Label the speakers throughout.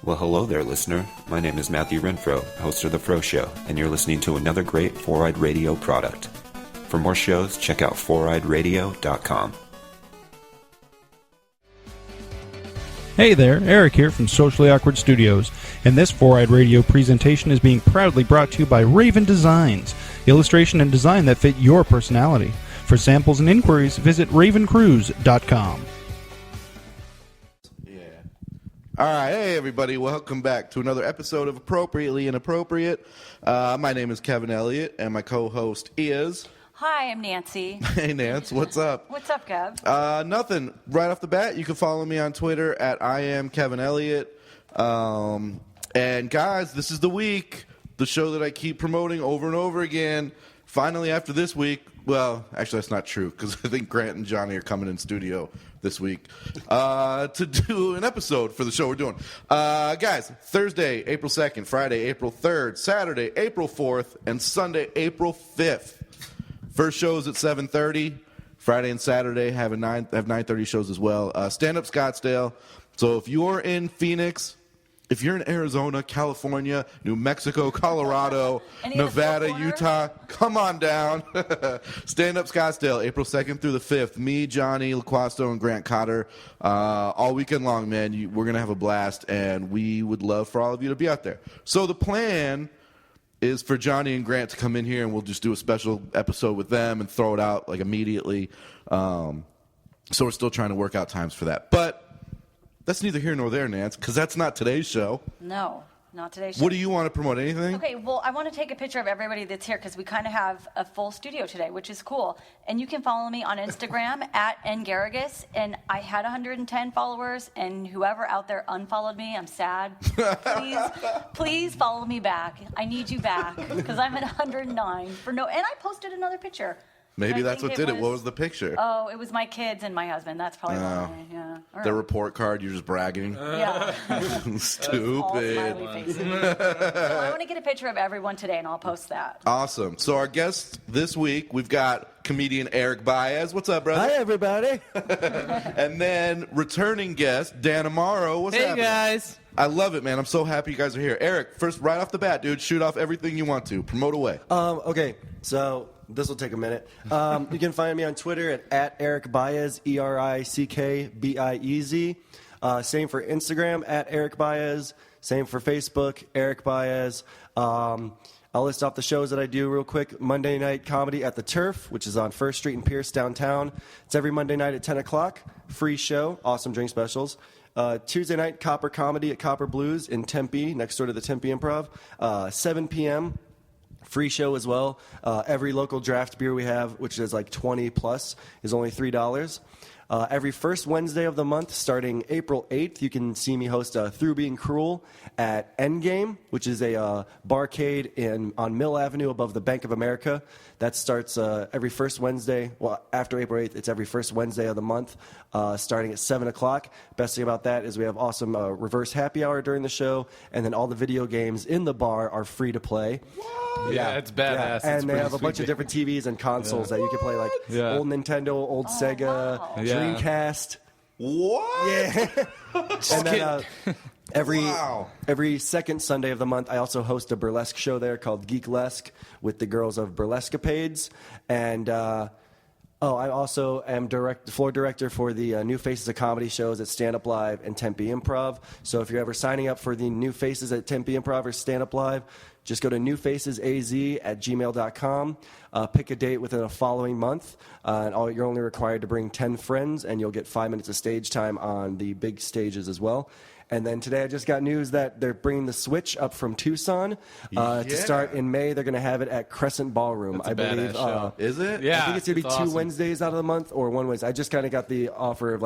Speaker 1: Well, hello there, listener. My name is Matthew Renfro, host of The Fro Show, and you're listening to another great Four-Eyed Radio product. For more shows, check out foureyedradio.com.
Speaker 2: Hey there, Eric here from Socially Awkward Studios, and this Four-Eyed Radio presentation is being proudly brought to you by Raven Designs, illustration and design that fit your personality. For samples and inquiries, visit ravencruise.com.
Speaker 3: All right, hey everybody, welcome back to another episode of Appropriately Inappropriate. My name is Kevin Elliott, and my co-host is...
Speaker 4: Hi, I'm Nancy.
Speaker 3: Hey Nance, what's up?
Speaker 4: What's up, Kev?
Speaker 3: Nothing. Right off the bat, you can follow me on Twitter at I am Kevin Elliott. And guys, this is the week, the show that I keep promoting over and over again. Finally, after this week, well, actually that's not true, because I think Grant and Johnny are coming in studio this week to do an episode for the show we're doing. Guys, Thursday, April 2nd, Friday, April 3rd, Saturday, April 4th, and Sunday, April 5th. First show is at 7:30. Friday and Saturday have 9:30 shows as well. Stand Up Scottsdale. So if you're in Phoenix, if you're in Arizona, California, New Mexico, Colorado, Nevada, Utah, come on down. Stand Up Scottsdale, April 2nd through the 5th. Me, Johnny LaQuasto, and Grant Cotter. All weekend long, man. We're going to have a blast, and we would love for all of you to be out there. So the plan is for Johnny and Grant to come in here, and we'll just do a special episode with them and throw it out like immediately. So we're still trying to work out times for that. But that's neither here nor there, Nance, because that's not today's show.
Speaker 4: No, not today's show.
Speaker 3: What do you want to promote? Anything?
Speaker 4: Okay, well, I want to take a picture of everybody that's here because we kind of have a full studio today, which is cool. And you can follow me on Instagram at ngaragus. And I had 110 followers, and whoever out there unfollowed me, I'm sad. Please follow me back. I need you back because I'm at 109 for no. And I posted another picture.
Speaker 3: Maybe that's what did it. What was the picture?
Speaker 4: Oh, it was my kids and my husband. That's probably why. Yeah.
Speaker 3: The report card, you're just bragging?
Speaker 4: Yeah.
Speaker 3: Stupid.
Speaker 4: All smiley faces. So I want to get a picture of everyone today, and I'll post that.
Speaker 3: Awesome. So our guest this week, we've got comedian Erick Biez. What's up, brother?
Speaker 5: Hi, everybody.
Speaker 3: And then returning guest, Dan Amaro. What's happening?
Speaker 5: Hey, guys.
Speaker 3: I love it, man. I'm so happy you guys are here. Eric, first, right off the bat, dude, shoot off everything you want to. Promote away.
Speaker 5: Okay, so this will take a minute. You can find me on Twitter at Erick Biez, ErickBiez. Same for Instagram, at Erick Biez. Same for Facebook, Erick Biez. I'll list off the shows that I do real quick. Monday night comedy at the Turf, which is on 1st Street in Pierce, downtown. It's every Monday night at 10 o'clock. Free show, awesome drink specials. Tuesday night, Copper Comedy at Copper Blues in Tempe, next door to the Tempe Improv. 7 p.m., free show as well. Every local draft beer we have, which is like 20 plus, is only $3. Every first Wednesday of the month, starting April 8th, you can see me host Through Being Cruel at Endgame, which is a barcade on Mill Avenue above the Bank of America. That starts every first Wednesday. Well, after April 8th, it's every first Wednesday of the month, starting at 7 o'clock. Best thing about that is we have awesome reverse happy hour during the show, and then all the video games in the bar are free to play.
Speaker 6: What? Yeah, it's badass.
Speaker 5: Yeah. And they have a bunch of different TVs and consoles that you can play, like old Nintendo, old Sega, Dreamcast.
Speaker 3: What?
Speaker 5: Yeah. And then every second Sunday of the month, I also host a burlesque show there called Geeklesque with the girls of Burlescapades. And I also am floor director for the New Faces of Comedy shows at Stand Up Live and Tempe Improv. So if you're ever signing up for the New Faces at Tempe Improv or Stand Up Live, just go to newfacesaz@gmail.com. Pick a date within a following month. And you're only required to bring 10 friends, and you'll get 5 minutes of stage time on the big stages as well. And then today I just got news that they're bringing the Switch up from Tucson to start in May. They're going to have it at Crescent Ballroom,
Speaker 6: That's a
Speaker 5: I believe.
Speaker 6: show.
Speaker 3: Is it?
Speaker 6: Yeah.
Speaker 5: I think it's going to be
Speaker 6: awesome.
Speaker 5: 2 Wednesdays out of the month or 1 Wednesday. I just kind of got the offer of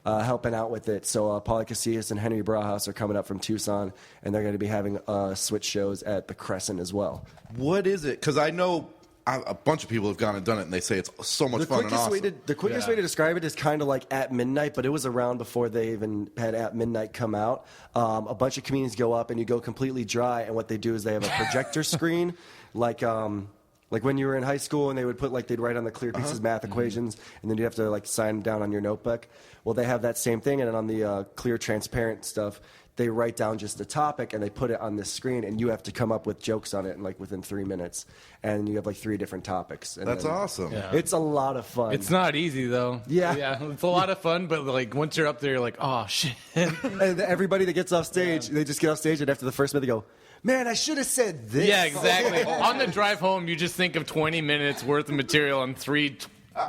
Speaker 5: helping out with it. So Pauly Casillas and Henry Brahaus are coming up from Tucson, and they're going to be having Switch shows at the Crescent as well.
Speaker 3: What is it? Because I know a bunch of people have gone and done it, and they say it's so much fun and awesome.
Speaker 5: The quickest way to describe it is kind of like At Midnight, but it was around before they even had At Midnight come out. A bunch of comedians go up, and you go completely dry, and what they do is they have a projector screen, like when you were in high school, and they would they'd write on the clear pieces math equations, and then you have to sign them down on your notebook. Well, they have that same thing, and then on the clear transparent stuff, they write down just the topic and they put it on this screen, and you have to come up with jokes on it in like within 3 minutes, and you have like 3 different topics. And
Speaker 3: That's awesome.
Speaker 6: Yeah.
Speaker 5: It's a lot of fun.
Speaker 6: It's not easy though.
Speaker 5: Yeah.
Speaker 6: It's a lot of fun, but like once you're up there, you're like, oh shit.
Speaker 5: And everybody that gets off stage, they just get off stage, and after the first minute, they go, "Man, I should have said this."
Speaker 6: Yeah, exactly. On the drive home, you just think of 20 minutes worth of material and 3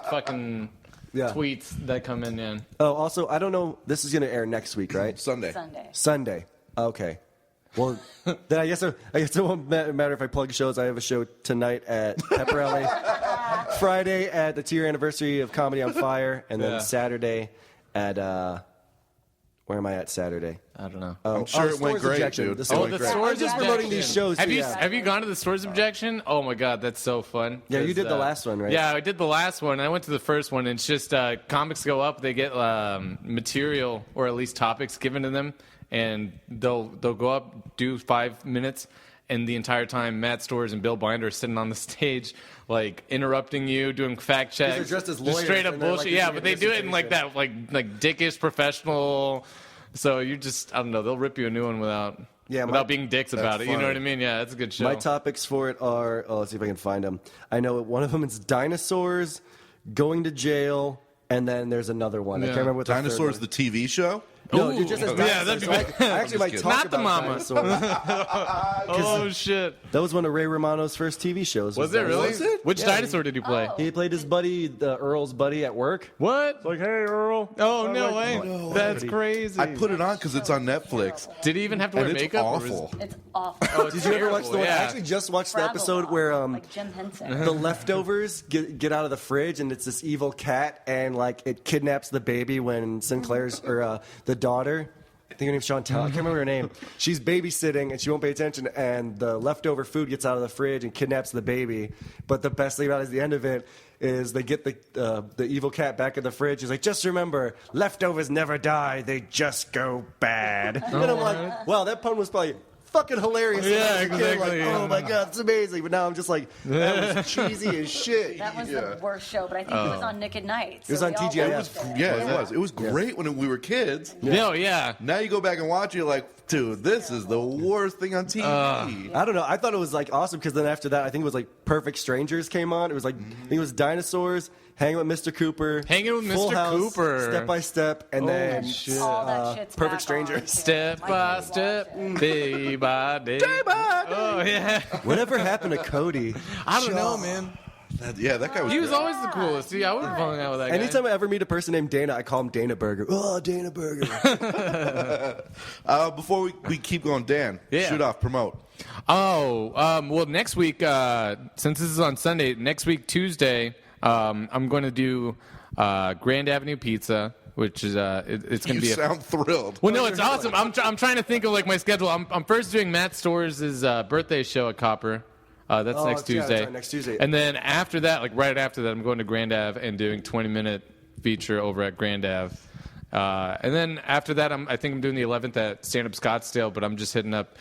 Speaker 6: fucking tweets that come in. Yeah.
Speaker 5: Oh, also, I don't know. This is going to air next week, right?
Speaker 3: Sunday.
Speaker 5: Sunday. Okay. Well, then I guess it won't matter if I plug shows. I have a show tonight at Pepperelli, Friday at the 2-year anniversary of Comedy on Fire, and then Saturday at where am I at Saturday?
Speaker 6: I don't know.
Speaker 3: I'm sure it went great, dude.
Speaker 6: The Stores
Speaker 5: I'm just promoting these shows.
Speaker 6: Have you gone to the Stores Objection? Oh my God, that's so fun.
Speaker 5: Yeah, you did the last one, right?
Speaker 6: Yeah, I did the last one. I went to the first one, and it's just comics go up, they get material or at least topics given to them, and they'll go up, do 5 minutes, and the entire time Matt Stores and Bill Binder are sitting on the stage, like interrupting you, doing fact checks.
Speaker 5: They're dressed as
Speaker 6: just
Speaker 5: lawyers,
Speaker 6: straight up
Speaker 5: and they're,
Speaker 6: bullshit.
Speaker 5: like,
Speaker 6: Yeah,
Speaker 5: giving
Speaker 6: but they
Speaker 5: a
Speaker 6: do it in like
Speaker 5: dissertation.
Speaker 6: that, like dickish professional. So you just, I don't know, they'll rip you a new one without being dicks about it. You know what I mean? Yeah, it's a good show.
Speaker 5: My topics for it are, let's see if I can find them. I know one of them is dinosaurs, going to jail, and then there's another one. I can't remember what the
Speaker 3: Dinosaurs,
Speaker 5: third
Speaker 3: the TV show?
Speaker 5: one. No,
Speaker 6: Ooh.
Speaker 5: it just says
Speaker 6: Yeah,
Speaker 5: dinosaurs.
Speaker 6: that'd be
Speaker 5: So I actually might talk
Speaker 6: Not the
Speaker 5: about
Speaker 6: mama.
Speaker 5: dinosaurs.
Speaker 6: Oh, shit.
Speaker 5: That was one of Ray Romano's first TV shows.
Speaker 6: Was it really?
Speaker 3: Was it?
Speaker 6: Which dinosaur did you play?
Speaker 5: He played his buddy, Earl's buddy at work.
Speaker 6: What?
Speaker 5: Like, hey, Earl.
Speaker 6: Oh, no way. That's crazy.
Speaker 3: I put it on because it's on Netflix.
Speaker 6: Did he even have to wear
Speaker 3: And it's
Speaker 6: makeup?
Speaker 3: awful.
Speaker 4: It's awful.
Speaker 5: Did you ever watch the one?
Speaker 6: Yeah.
Speaker 5: I actually just watched the
Speaker 4: Travel
Speaker 5: episode
Speaker 4: dog,
Speaker 5: where
Speaker 4: like Jim Henson.
Speaker 5: the leftovers get out of the fridge, and it's this evil cat, and like it kidnaps the baby when Sinclair's or the daughter. I think her name's Chantal. I can't remember her name. She's babysitting and she won't pay attention, and the leftover food gets out of the fridge and kidnaps the baby. But the best thing about it is the end of it is they get the evil cat back in the fridge. He's like, just remember, leftovers never die; they just go bad. And I'm like, wow, that pun was probably fucking hilarious. when I was a kid.
Speaker 6: exactly,
Speaker 5: Like, oh my god, it's amazing. But now I'm just like, that was cheesy as shit.
Speaker 4: That was the worst show, but I think it was on Nick at Night.
Speaker 5: It was on TGIF.
Speaker 3: Yeah, it was. It was great when we were kids.
Speaker 6: No, yeah.
Speaker 3: Now you go back and watch it, you're like, dude, this is the worst thing on TV.
Speaker 5: I don't know. I thought it was like awesome because then after that, I think it was like Perfect Strangers came on. It was like I think it was dinosaurs, Hanging with Mr. Cooper,
Speaker 6: Hanging with
Speaker 5: Full
Speaker 6: Mr.
Speaker 5: House,
Speaker 6: Cooper.
Speaker 5: Step by Step, and then
Speaker 4: All that shit's
Speaker 5: Perfect
Speaker 4: back
Speaker 5: Strangers.
Speaker 4: on, too.
Speaker 6: Step
Speaker 4: My
Speaker 6: by
Speaker 4: kid
Speaker 6: step,
Speaker 4: watched it.
Speaker 6: day by day. Oh, yeah.
Speaker 5: whatever happened to Cody?
Speaker 6: I don't know, man.
Speaker 3: That guy was
Speaker 6: He was
Speaker 3: great.
Speaker 6: always the coolest. See, I would have hung out with that guy.
Speaker 5: Anytime I ever meet a person named Dana, I call him Dana Burger. Oh, Dana Burger.
Speaker 3: Before we keep going, Dan, shoot off, promote.
Speaker 6: Well, next week, since this is on Sunday, next week, Tuesday, I'm going to do Grand Avenue Pizza, which is it's going to be
Speaker 3: You sound thrilled.
Speaker 6: Well, no, it's awesome. I'm trying to think of like my schedule. I'm first doing Matt Stores' birthday show at Copper. That's next
Speaker 5: yeah,
Speaker 6: Tuesday.
Speaker 5: that's right, next Tuesday.
Speaker 6: And then after that, like right after that, I'm going to Grand Ave and doing 20-minute feature over at Grand Ave. And then after that, I think I'm doing the 11th at Stand Up Scottsdale, but I'm just hitting up,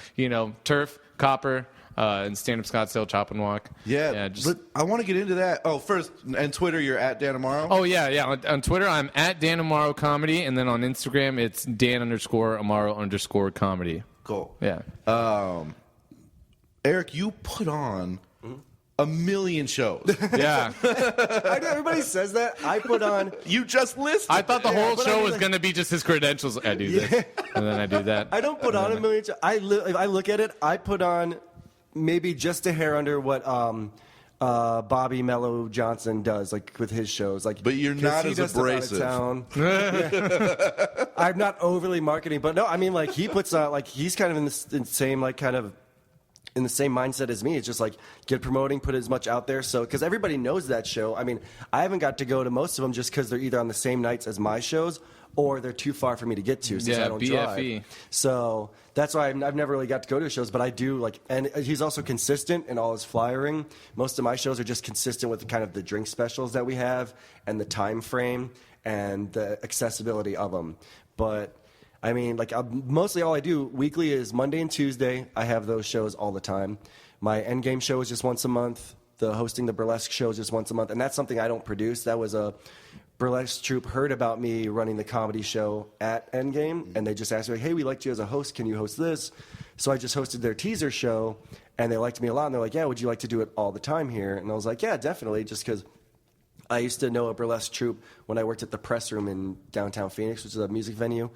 Speaker 6: Turf, Copper, and Stand Up Scottsdale, Chop and Walk.
Speaker 3: Yeah, but I want to get into that. Oh, first, and Twitter, you're at Dan Amaro?
Speaker 6: Oh, yeah. On Twitter, I'm at Dan Amaro Comedy, and then on Instagram, it's Dan_Amaro_comedy.
Speaker 3: Cool.
Speaker 6: Yeah.
Speaker 3: Eric, you put on a million shows.
Speaker 6: Yeah.
Speaker 5: I know everybody says that. I put on.
Speaker 3: You just listed.
Speaker 6: I thought the whole
Speaker 5: but I
Speaker 6: show
Speaker 5: mean,
Speaker 6: was
Speaker 5: like-
Speaker 6: going to be just his credentials. I do this, and then I do that.
Speaker 5: I don't put on a million. If I look at it, I put on maybe just a hair under what Bobby Mello Johnson does, like with his shows. Like,
Speaker 3: But you're
Speaker 5: 'cause
Speaker 3: not
Speaker 5: he
Speaker 3: as
Speaker 5: does stuff out of
Speaker 3: abrasive.
Speaker 5: town. Yeah. I'm not overly marketing, but no, I mean, like he puts on, like he's kind of in the same, like kind of in the same mindset as me. It's just like get promoting, put as much out there. So because everybody knows that show. I mean, I haven't got to go to most of them just because they're either on the same nights as my shows or they're too far for me to get to since
Speaker 6: Yeah,
Speaker 5: I don't
Speaker 6: BFE.
Speaker 5: drive. So that's why I've never really got to go to shows, but I do like, and he's also consistent in all his flyering. Most of my shows are just consistent with the kind of the drink specials that we have and the time frame and the accessibility of them. But I mean, like mostly all I do weekly is Monday and Tuesday. I have those shows all the time. My Endgame show is just once a month. The hosting the burlesque show is just once a month, and that's something I don't produce. That was a burlesque troupe heard about me running the comedy show at Endgame, and they just asked me, like, hey, we liked you as a host. Can you host this? So I just hosted their teaser show, and they liked me a lot. And they're like, yeah, would you like to do it all the time here? And I was like, yeah, definitely, just because I used to know a burlesque troupe when I worked at the Press Room in downtown Phoenix, which is a music venue.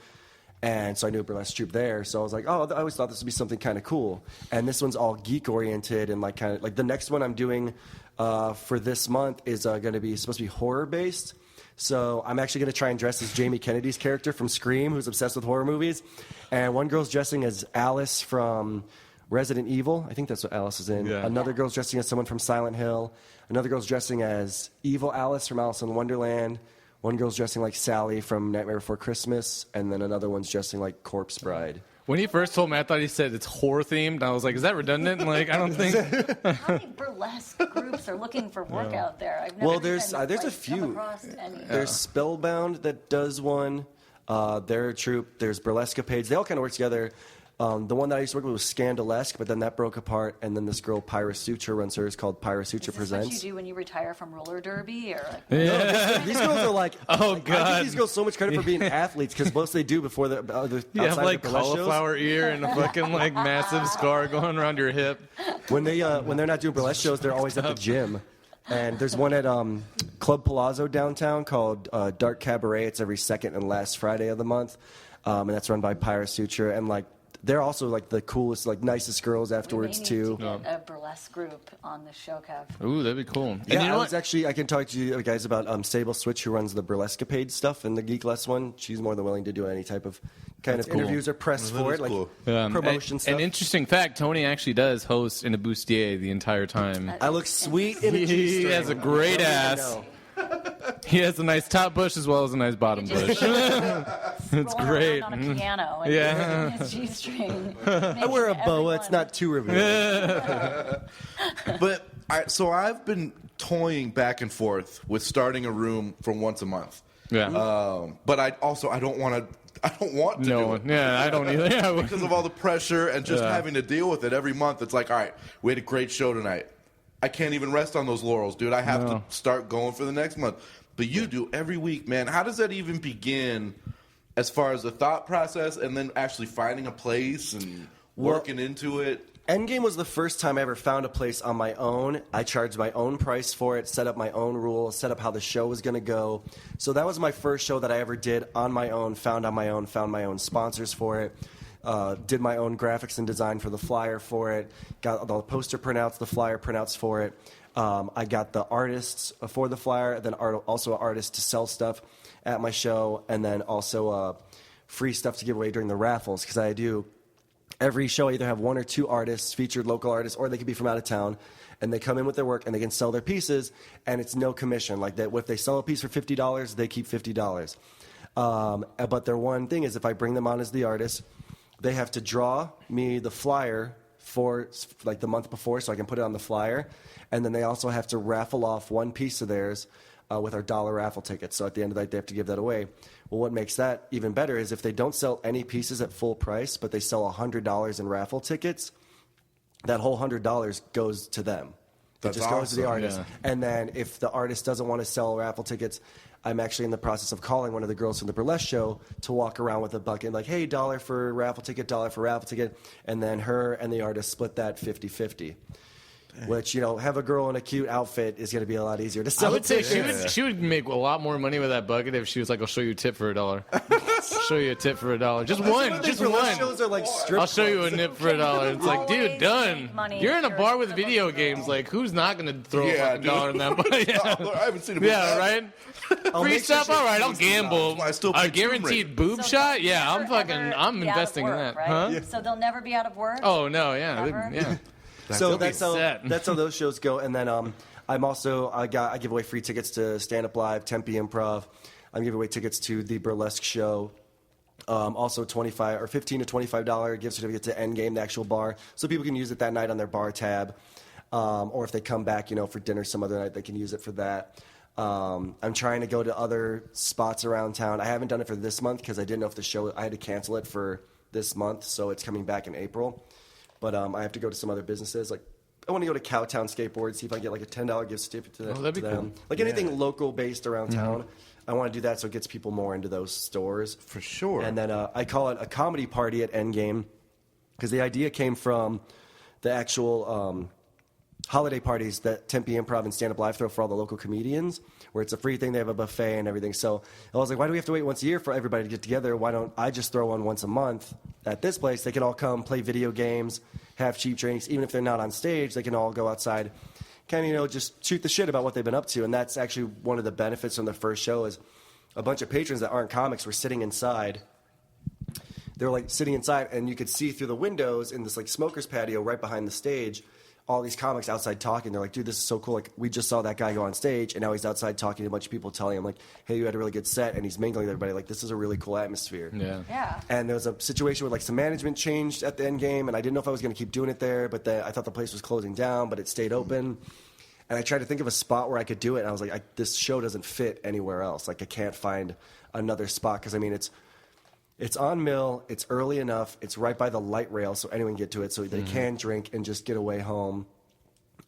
Speaker 5: And so I knew a burlesque troupe there. So I was like, oh, I always thought this would be something kind of cool. And this one's all geek-oriented, and like kind of like the next one I'm doing for this month is going to be supposed to be horror-based. So I'm actually going to try and dress as Jamie Kennedy's character from Scream, who's obsessed with horror movies. And one girl's dressing as Alice from Resident Evil. I think that's what Alice is in.
Speaker 6: Yeah.
Speaker 5: Another girl's dressing as someone from Silent Hill. Another girl's dressing as Evil Alice from Alice in Wonderland. One girl's dressing like Sally from Nightmare Before Christmas. And then another one's dressing like Corpse Bride.
Speaker 6: When he first told me, I thought he said it's horror themed. I was like, is that redundant? Like, I don't think.
Speaker 4: How many burlesque groups are looking for work out there? I've never
Speaker 5: Well, there's
Speaker 4: even,
Speaker 5: a
Speaker 4: come
Speaker 5: few.
Speaker 4: across any.
Speaker 5: There's Spellbound that does one. They're a troupe. There's Burlescapades. They all kind of work together. The one that I used to work with was Scandalesque, but then that broke apart, and then this girl, Pyra Suture, runs hers called Pyra Suture
Speaker 4: Is this
Speaker 5: Presents.
Speaker 4: what you do when you retire from roller derby? Or like,
Speaker 5: These girls are like,
Speaker 6: Oh,
Speaker 5: I
Speaker 6: God.
Speaker 5: give these girls so much credit for being athletes, because most they do before the
Speaker 6: You have
Speaker 5: outside
Speaker 6: like
Speaker 5: the burlesque shows.
Speaker 6: cauliflower ear and a fucking like massive scar going around your hip.
Speaker 5: When they're not doing burlesque shows, they're always at the gym. And there's one at Club Palazzo downtown called Dark Cabaret. It's every second and last Friday of the month, and that's run by Pyra Suture. And like they're also like the coolest, like nicest girls afterwards
Speaker 4: we may
Speaker 5: too.
Speaker 4: need to get a burlesque group on the show, Kev.
Speaker 6: Ooh, that'd be cool. And
Speaker 5: Yeah,
Speaker 6: you know
Speaker 5: I
Speaker 6: what?
Speaker 5: was actually. I can talk to you guys about Sable Switch, who runs the Burlescapade stuff and the Geek Less one. She's more than willing to do any type of kind of
Speaker 6: cool.
Speaker 5: interviews or press
Speaker 3: That
Speaker 5: for
Speaker 3: is
Speaker 5: it, like
Speaker 3: cool.
Speaker 5: promotion stuff.
Speaker 6: An interesting fact: Tony actually does host in a bustier the entire time.
Speaker 5: I look sweet in a
Speaker 6: He
Speaker 5: G-string.
Speaker 6: has a great
Speaker 5: I
Speaker 6: ass.
Speaker 5: know.
Speaker 6: He has a nice top bush as well as a nice bottom bush.
Speaker 4: It's
Speaker 6: great.
Speaker 4: on a piano and
Speaker 6: Yeah.
Speaker 4: his G-string.
Speaker 5: I wear a boa. It's not too revealing.
Speaker 3: But so I've been toying back and forth with starting a room for once a month.
Speaker 6: Yeah.
Speaker 3: But I don't want to. I don't want to do
Speaker 6: No.
Speaker 3: it.
Speaker 6: Yeah, I don't either. Yeah.
Speaker 3: Because of all the pressure and just having to deal with it every month. It's like, all right, we had a great show tonight. I can't even rest on those laurels, dude. I have to start going for the next month. But you do every week, man. How does that even begin as far as the thought process and then actually finding a place and working into it?
Speaker 5: Endgame was the first time I ever found a place on my own. I charged my own price for it, set up my own rules, set up how the show was going to go. So that was my first show that I ever did on my own, found my own sponsors for it. Did my own graphics and design for the flyer for it. Got the poster printouts, the flyer printouts for it. I got the artists for the flyer, then also an artist to sell stuff at my show, and then also free stuff to give away during the raffles, because I do every show. I either have one or two artists, featured local artists, or they could be from out of town, and they come in with their work and they can sell their pieces, and it's no commission. Like that, if they sell a piece for $50, they keep $50. But their one thing is, if I bring them on as the artist, they have to draw me the flyer for like the month before, so I can put it on the flyer, and then they also have to raffle off one piece of theirs with our dollar raffle tickets. So at the end of the night, they have to give that away. Well, what makes that even better is if they don't sell any pieces at full price, but they sell $100 in raffle tickets, that whole $100 goes to them.
Speaker 3: That's
Speaker 5: it just goes to the
Speaker 3: awesome.
Speaker 5: artist.
Speaker 6: Yeah.
Speaker 5: And then if the artist doesn't want to sell raffle tickets, I'm actually in the process of calling one of the girls from the burlesque show to walk around with a bucket, like, hey, $1 for raffle ticket, $1 for raffle ticket, and then her and the artist split that 50-50. Which, have a girl in a cute outfit is going to be a lot easier to sell.
Speaker 6: I would say
Speaker 5: tickets.
Speaker 6: she would make a lot more money with that bucket if she was like, I'll show you a tip for $1. I'll show you a tip for $1. Just one. Just
Speaker 5: Burlesque
Speaker 6: one.
Speaker 5: shows are like strip
Speaker 6: I'll show you a
Speaker 5: clubs.
Speaker 6: nip for $1. It's like, dude,
Speaker 4: Always
Speaker 6: done.
Speaker 4: make money
Speaker 6: You're in a
Speaker 4: if
Speaker 6: bar
Speaker 4: you're
Speaker 6: with video games. Like, who's not going to throw a fucking
Speaker 3: dude.
Speaker 6: dollar in that bucket?
Speaker 3: I haven't seen a
Speaker 6: Yeah, right? Free
Speaker 5: make sure
Speaker 6: stuff?
Speaker 5: she
Speaker 6: All right, I'll
Speaker 3: $60.
Speaker 6: gamble.
Speaker 3: I still
Speaker 6: A
Speaker 3: pay
Speaker 6: guaranteed
Speaker 3: turn
Speaker 6: boob
Speaker 4: So
Speaker 6: shot?
Speaker 4: they'll
Speaker 6: Yeah, I'm
Speaker 4: never,
Speaker 6: fucking,
Speaker 4: ever
Speaker 6: I'm
Speaker 4: be out of
Speaker 6: investing in
Speaker 4: work,
Speaker 6: that.
Speaker 4: right?
Speaker 6: Huh?
Speaker 4: So they'll never be out of work?
Speaker 6: Oh, no, yeah.
Speaker 4: Never?
Speaker 6: Yeah.
Speaker 5: So
Speaker 6: They'll be
Speaker 5: that's how
Speaker 6: set.
Speaker 5: that's how those shows go. And then I give away free tickets to Stand Up Live, Tempe Improv. I'm giving away tickets to the Burlesque Show. Also $15 or $25 gift certificate to Endgame, the actual bar, so people can use it that night on their bar tab. Or if they come back, for dinner some other night, they can use it for that. I'm trying to go to other spots around town. I haven't done it for this month because I didn't know if the show, I had to cancel it for this month, so it's coming back in April. But I have to go to some other businesses. Like, I want to go to Cowtown Skateboard, see if I can get like a $10 gift certificate to
Speaker 6: that'd be
Speaker 5: them.
Speaker 6: cool.
Speaker 5: Like anything local based around town. I want to do that so it gets people more into those stores.
Speaker 3: For sure.
Speaker 5: And then I call it a comedy party at Endgame because the idea came from the actual holiday parties that Tempe Improv and Stand Up Live throw for all the local comedians, where it's a free thing. They have a buffet and everything. So I was like, why do we have to wait once a year for everybody to get together? Why don't I just throw one once a month at this place? They can all come, play video games, have cheap drinks. Even if they're not on stage, they can all go outside, kind of, just shoot the shit about what they've been up to. And that's actually one of the benefits from the first show is a bunch of patrons that aren't comics were sitting inside. They were like sitting inside, and you could see through the windows in this like smoker's patio right behind the stage, all these comics outside talking. They're like, dude, this is so cool. Like, we just saw that guy go on stage, and now he's outside talking to a bunch of people, telling him, like, hey, you had a really good set, and he's mingling with everybody. Like, this is a really cool atmosphere.
Speaker 4: Yeah.
Speaker 5: And there was a situation where, like, some management changed at the end game, and I didn't know if I was going to keep doing it there, but I thought the place was closing down, but it stayed open. And I tried to think of a spot where I could do it, and I was like, this show doesn't fit anywhere else. Like, I can't find another spot, because, I mean, it's on Mill, it's early enough, it's right by the light rail, so anyone can get to it, so they can drink and just get away home.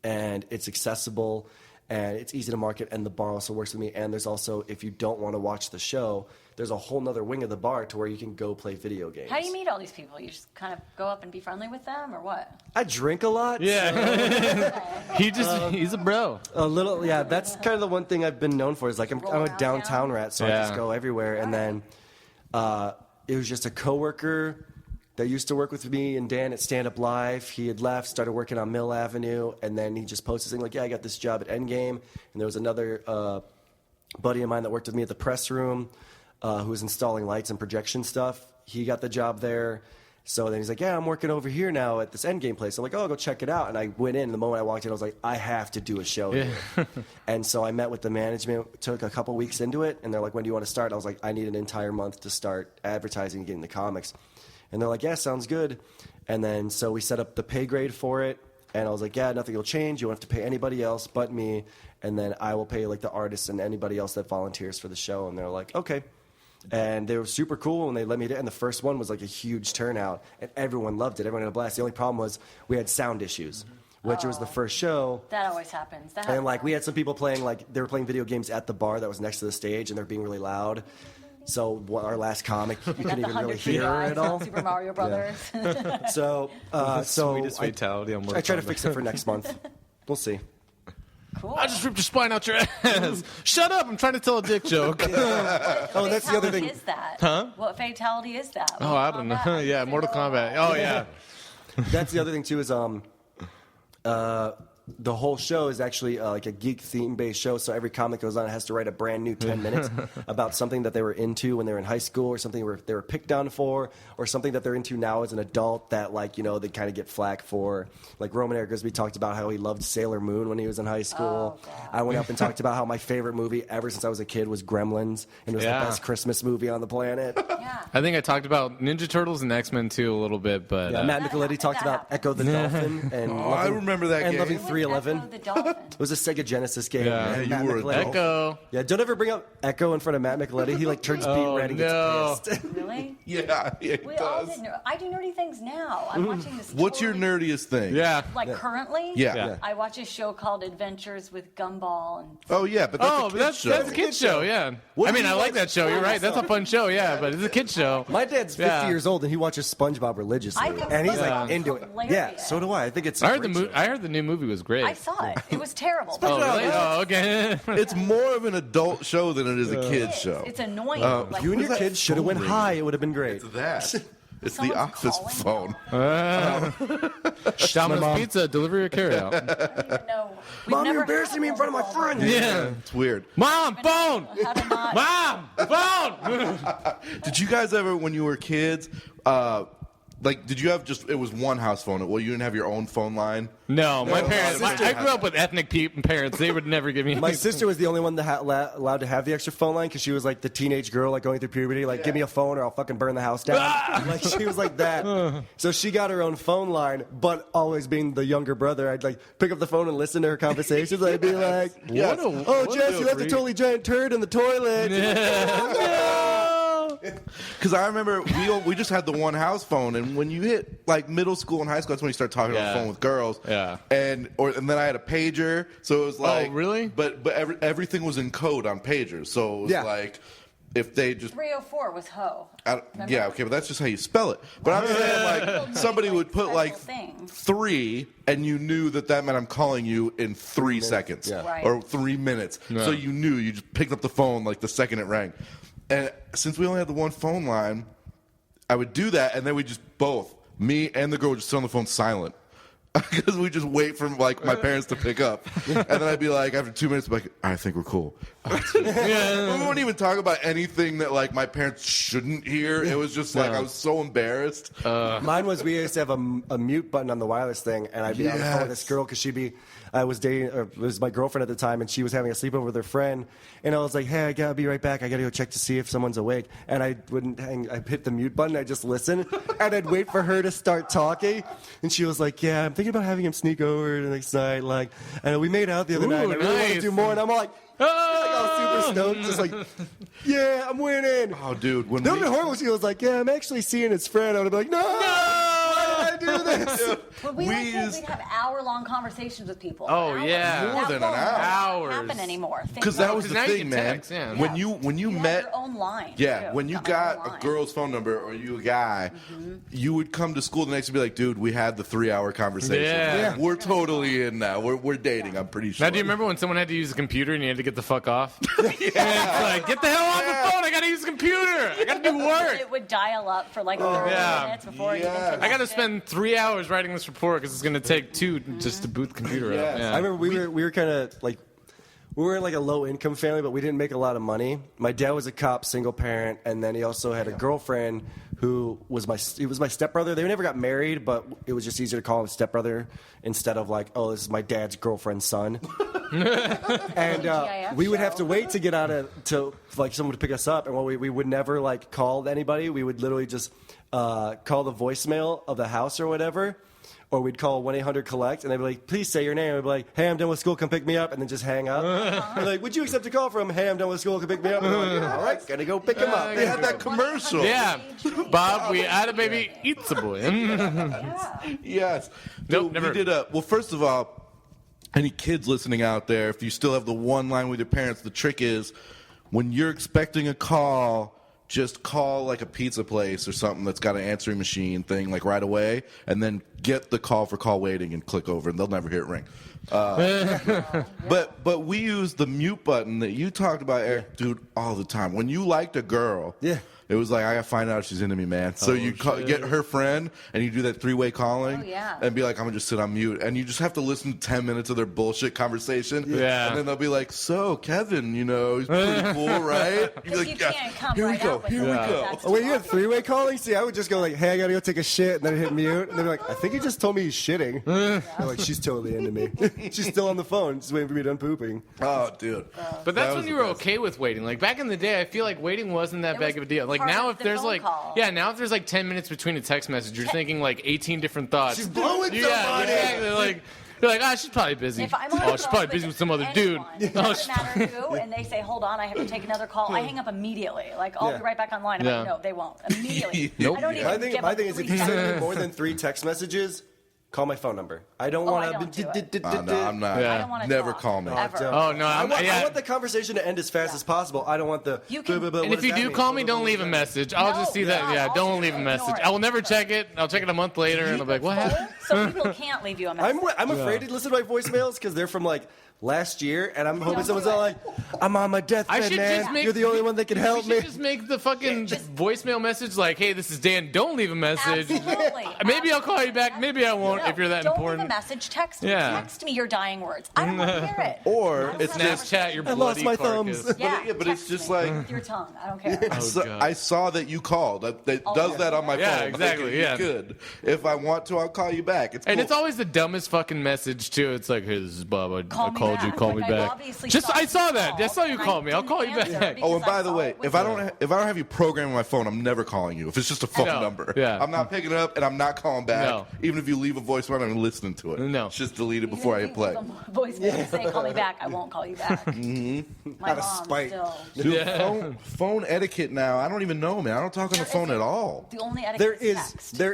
Speaker 5: And it's accessible, and it's easy to market, and the bar also works with me. And there's also, if you don't want to watch the show, there's a whole nother wing of the bar to where you can go play video games.
Speaker 4: How do you meet all these people? You just kind of go up and be friendly with them, or what?
Speaker 5: I drink a lot.
Speaker 6: Yeah. He's a bro.
Speaker 5: A little, yeah. That's kind of the one thing I've been known for is like I'm a
Speaker 4: around
Speaker 5: downtown
Speaker 4: town?
Speaker 5: rat, so I
Speaker 6: Yeah.
Speaker 5: just go everywhere. And then it was just a coworker that used to work with me and Dan at Stand Up Live. He had left, started working on Mill Avenue, and then he just posted saying like, yeah, I got this job at Endgame. And there was another buddy of mine that worked with me at the press room who was installing lights and projection stuff. He got the job there. So then he's like, yeah, I'm working over here now at this Endgame place. I'm like, oh, I'll go check it out. And I went in, and the moment I walked in, I was like, I have to do a show here. And so I met with the management, took a couple weeks into it, and they're like, when do you want to start? I was like, I need an entire month to start advertising and getting the comics. And they're like, yeah, sounds good. And then so we set up the pay grade for it. And I was like, yeah, nothing will change. You won't have to pay anybody else but me. And then I will pay like the artists and anybody else that volunteers for the show. And they're like, okay. And they were super cool when they let me do it. And the first one was like a huge turnout. And everyone loved it. Everyone had a blast. The only problem was we had sound issues, which was the first show.
Speaker 4: That always happens.
Speaker 5: And like we had some people playing, like they were playing video games at the bar that was next to the stage. And they're being really loud. So our last comic, you couldn't even really hear it all.
Speaker 4: Super Mario Brothers.
Speaker 5: So
Speaker 6: Sweetest fatality on Mortal
Speaker 5: I try to
Speaker 6: Kombat.
Speaker 5: fix it for next month. We'll see.
Speaker 4: Cool.
Speaker 6: I just ripped your spine out your ass. Shut up! I'm trying to tell a dick joke.
Speaker 5: Oh, that's the other thing.
Speaker 4: What fatality is that?
Speaker 6: Huh?
Speaker 4: What fatality is that?
Speaker 6: Oh, I don't know. Yeah, Mortal Kombat. Oh, yeah.
Speaker 5: That's the other thing too. Is the whole show is actually like a geek theme based show. So every comic goes on has to write a brand new 10 minutes about something that they were into when they were in high school, or something they were picked on for, or something that they're into now as an adult that they kind of get flack for. Like Roman Eric Grisby talked about how he loved Sailor Moon when he was in high school.
Speaker 4: Oh,
Speaker 5: I went up and talked about how my favorite movie ever since I was a kid was Gremlins, and it was
Speaker 6: Yeah.
Speaker 5: the best Christmas movie on the planet.
Speaker 4: Yeah.
Speaker 6: I think I talked about Ninja Turtles and X-Men too a little bit, but
Speaker 5: Yeah, Matt Nicoletti talked about Echo the Dolphin and
Speaker 3: I remember that
Speaker 5: and
Speaker 3: game.
Speaker 5: Loving
Speaker 4: Who was
Speaker 5: 311.
Speaker 4: Echo the Dolphin?
Speaker 5: It was a Sega Genesis game.
Speaker 6: Yeah.
Speaker 5: And
Speaker 3: Yeah, you
Speaker 5: Matt
Speaker 3: were a
Speaker 5: Nicoletti-
Speaker 3: dolphin.
Speaker 6: Echo.
Speaker 5: Yeah, don't ever bring up Echo in front of Matt Nicoletti. He turns beet red and
Speaker 6: no.
Speaker 5: gets pissed.
Speaker 4: Really?
Speaker 3: Yeah, it
Speaker 4: We all
Speaker 3: does.
Speaker 4: did. I do nerdy things now. I'm watching this.
Speaker 3: What's your
Speaker 4: totally-
Speaker 3: nerdiest thing?
Speaker 6: Yeah.
Speaker 4: Like currently?
Speaker 3: Yeah.
Speaker 4: I watch a show called Adventures with Gumball, and
Speaker 3: Oh, yeah, but that's
Speaker 6: Oh,
Speaker 3: a
Speaker 6: but
Speaker 3: kid's
Speaker 6: that's
Speaker 3: show.
Speaker 6: a kid show, yeah.
Speaker 5: What
Speaker 6: I
Speaker 5: do
Speaker 6: mean,
Speaker 5: you
Speaker 6: I like
Speaker 5: like?
Speaker 6: that show. You're right. That's a fun show, yeah. But it's a kid show.
Speaker 5: My dad's 50
Speaker 6: Yeah.
Speaker 5: years old and he watches SpongeBob religiously,
Speaker 4: I think
Speaker 5: and he's
Speaker 4: SpongeBob's
Speaker 5: like into it.
Speaker 4: hilarious.
Speaker 5: Yeah, so do I. I think it's.
Speaker 6: I heard the new movie was great.
Speaker 4: I saw it. It was terrible.
Speaker 6: Oh, really? Oh, okay.
Speaker 3: It's more of an adult show than it is a kid's show.
Speaker 4: It's annoying. Like,
Speaker 5: You and your
Speaker 3: Where's that
Speaker 5: kids should have went
Speaker 3: phone
Speaker 5: high. It would have been great.
Speaker 3: It's that. It's the
Speaker 4: Someone's
Speaker 3: office
Speaker 4: calling
Speaker 3: phone.
Speaker 6: Domino's Pizza, delivery or carry out?
Speaker 4: I don't even know. We've
Speaker 5: Mom,
Speaker 4: never
Speaker 5: you're
Speaker 4: had
Speaker 5: embarrassing me in front of my
Speaker 4: phone
Speaker 5: friends.
Speaker 6: Yeah.
Speaker 3: It's weird.
Speaker 6: Mom, phone!
Speaker 4: call. How to not.
Speaker 6: Mom, phone!
Speaker 3: Did you guys ever, when you were kids, did you have it was one house phone? Well, you didn't have your own phone line?
Speaker 6: No, my parents.
Speaker 3: my sister
Speaker 6: I grew up with ethnic parents. They would never give me.
Speaker 5: My sister was the only one that allowed to have the extra phone line because she was like the teenage girl, like going through puberty, like give me a phone or I'll fucking burn the house down. Like she was like that. So she got her own phone line, but always being the younger brother, I'd like pick up the phone and listen to her conversations. I'd be like,
Speaker 3: Yes.
Speaker 5: "Oh, Jess, you left a totally giant turd in the toilet."
Speaker 6: No.
Speaker 3: Because I remember we just had the one house phone, and when you hit like middle school and high school, that's when you start talking on the phone with girls.
Speaker 6: Yeah.
Speaker 3: And then I had a pager, so it was like,
Speaker 6: really?
Speaker 3: But everything was in code on pagers, so it was like if they just
Speaker 4: 304 was ho.
Speaker 3: yeah, okay, but that's just how you spell it. But I'm saying like somebody would put like 3, and you knew that meant I'm calling you in 3 seconds or 3 minutes.
Speaker 6: Yeah.
Speaker 3: So you knew you just picked up the phone like the second it rang. And since we only had the one phone line, I would do that, and then we just both, me and the girl, would just sit on the phone silent. Because we just wait for like my parents to pick up, and then I'd be like, after 2 minutes, I'd be like, I think we're cool. We wouldn't even talk about anything that like my parents shouldn't hear. It was just like I was so embarrassed.
Speaker 5: Mine was we used to have a mute button on the wireless thing, and I'd be on the phone with this girl because I was dating, or it was my girlfriend at the time, and she was having a sleepover with her friend, and I was like, hey, I gotta be right back. I gotta go check to see if someone's awake, and I wouldn't hang. I'd hit the mute button. I'd just listen, and I'd wait for her to start talking, and she was like, yeah, I'm thinking about having him sneak over the next night, like, and we made out the other night, and I really want to do more, and I'm like, I was super stoked, just like, yeah, I'm winning.
Speaker 3: Oh, dude, when
Speaker 5: the only horrible she was like, yeah, I'm actually seeing his friend. I would be like, no! Why did I do this?
Speaker 4: When we were kids, we'd have hour-long conversations with people.
Speaker 6: Oh, yeah.
Speaker 3: More than an hour.
Speaker 6: Hours.
Speaker 4: Happen anymore.
Speaker 3: Because that was the
Speaker 6: now you
Speaker 3: thing,
Speaker 6: can
Speaker 3: man.
Speaker 6: text, yeah.
Speaker 3: When you
Speaker 4: had
Speaker 3: met
Speaker 4: your own line.
Speaker 3: Yeah,
Speaker 4: too.
Speaker 3: when you
Speaker 4: my own
Speaker 3: got
Speaker 4: line.
Speaker 3: a girl's phone number or you a guy, you would come to school the next day and be like, dude, we had the 3-hour conversation.
Speaker 6: Yeah.
Speaker 3: We're totally in now. We're dating, I'm pretty sure.
Speaker 6: Now, do you remember when someone had to use a computer and you had to get the fuck off? And it's like, get the hell off the phone. I got to use a computer. I got to do work.
Speaker 4: It would dial up for like 30 minutes before it even connected.
Speaker 6: I got to spend 3 hours writing this report because it's going to take 2 just to boot the computer up. Yeah.
Speaker 5: I remember we were kind of like, we were in like a low income family, but we didn't make a lot of money. My dad was a cop, single parent, and then he also had a girlfriend who was my stepbrother. They never got married, but it was just easier to call him stepbrother instead of like, oh, this is my dad's girlfriend's son. And we would have to wait to get out to like someone to pick us up, and we would never like call anybody. We would literally just call the voicemail of the house or whatever. Or we'd call 1-800-COLLECT, and they'd be like, please say your name. I'd be like, hey, I'm done with school, come pick me up, and then just hang up. They're like, would you accept a call from, hey, I'm done with school, come pick me up? And I'm like, all right, gotta go pick him up.
Speaker 3: They had that commercial.
Speaker 6: Yeah. Bob, we had a baby, eats a boy.
Speaker 3: Yes.
Speaker 6: Nope,
Speaker 3: Dude,
Speaker 6: never.
Speaker 3: we did well, first of all, any kids listening out there, if you still have the one line with your parents, the trick is when you're expecting a call, just call like a pizza place or something that's got an answering machine thing like right away, and then get the call for call waiting and click over, and they'll never hear it ring. But we use the mute button that you talked about, Eric, dude, all the time. When you liked a girl, it was like, I gotta find out if she's into me, man. So you get her friend, and you do that 3-way calling, and be like, I'm gonna just sit on mute, and you just have to listen to 10 minutes of their bullshit conversation, and then they'll be like, so Kevin, you know, he's pretty cool, right?
Speaker 4: You're like, yeah,
Speaker 3: here we go.
Speaker 5: Oh, wait, you had 3-way calling? See, I would just go like, hey, I gotta go take a shit, and then I'd hit mute, and they're like, I think he just told me he's shitting. They're like, she's totally into me. She's still on the phone, just waiting for me done pooping.
Speaker 3: Oh, dude.
Speaker 6: But that's when you were okay with waiting. Like back in the day, I feel like waiting wasn't that big of a deal. Like now, if there's like, now if there's like 10 minutes between a text message, you're thinking like 18 different thoughts.
Speaker 3: She's blowing somebody.
Speaker 6: Exactly. Like, you're like, she's probably busy.
Speaker 4: If I'm on
Speaker 6: she's probably busy with some other dude.
Speaker 4: It doesn't matter who, and they say, hold on, I have to take another call. I hang up immediately. Like, I'll be right back online. I'm like, no, they won't. Immediately.
Speaker 6: Nope.
Speaker 4: I don't even
Speaker 5: My thing is, if you send me more than 3 text messages, call my phone number. I don't want
Speaker 4: to.
Speaker 3: No, I'm not.
Speaker 4: I don't want to
Speaker 3: Never
Speaker 4: talk,
Speaker 3: call me.
Speaker 4: ever.
Speaker 6: Oh no,
Speaker 5: I want the conversation to end as fast as possible. I don't want the.
Speaker 6: And if you do call me, don't leave a message. I'll just see that. Yeah, don't leave a message. I will never check it. I'll check it a month later, and I'll be like, what happened?
Speaker 4: So people can't leave you a message.
Speaker 5: I'm afraid to listen to my voicemails because they're from like last year, and I'm hoping someone's all like, I'm on my deathbed, man. You're the only one that can help me.
Speaker 6: You should just make the fucking voicemail message like, hey, this is Dan. Don't leave a message.
Speaker 4: Absolutely.
Speaker 6: Maybe I'll call you back. Maybe I won't if you're that
Speaker 4: don't
Speaker 6: important.
Speaker 4: Don't leave a message. Text me.
Speaker 6: Yeah.
Speaker 4: Text me your dying words. I don't want to hear it.
Speaker 3: Or it's just
Speaker 6: Snapchat your
Speaker 5: I
Speaker 6: bloody
Speaker 5: lost my
Speaker 6: carcass.
Speaker 5: thumbs.
Speaker 3: but it's just like
Speaker 4: with your tongue. I don't care.
Speaker 3: I saw that you called. That does that on my phone.
Speaker 6: Yeah, exactly.
Speaker 3: Okay,
Speaker 6: Yeah.
Speaker 3: Good. If I want to, I'll call you back. It's cool.
Speaker 6: And it's always the dumbest fucking message too. It's like, hey, this is Bob. I called called you. Call me
Speaker 4: Like,
Speaker 6: back. I saw that. I saw you call me. I'll call you back.
Speaker 3: Oh, and by the way, if I don't have you programmed on my phone, I'm never calling you. If it's just a phone number, I'm not picking it up and I'm not calling back.
Speaker 6: No.
Speaker 3: Even if you leave a voicemail, I'm listening to it.
Speaker 6: No.
Speaker 3: It's just delete it before I hit play.
Speaker 4: Voicemail say call me back. I won't call you back. My
Speaker 5: Out of
Speaker 4: mom
Speaker 5: spite.
Speaker 4: still.
Speaker 3: Dude, phone etiquette now. I don't even know, man. I don't talk on the phone at all.
Speaker 4: The only etiquette
Speaker 5: There
Speaker 4: is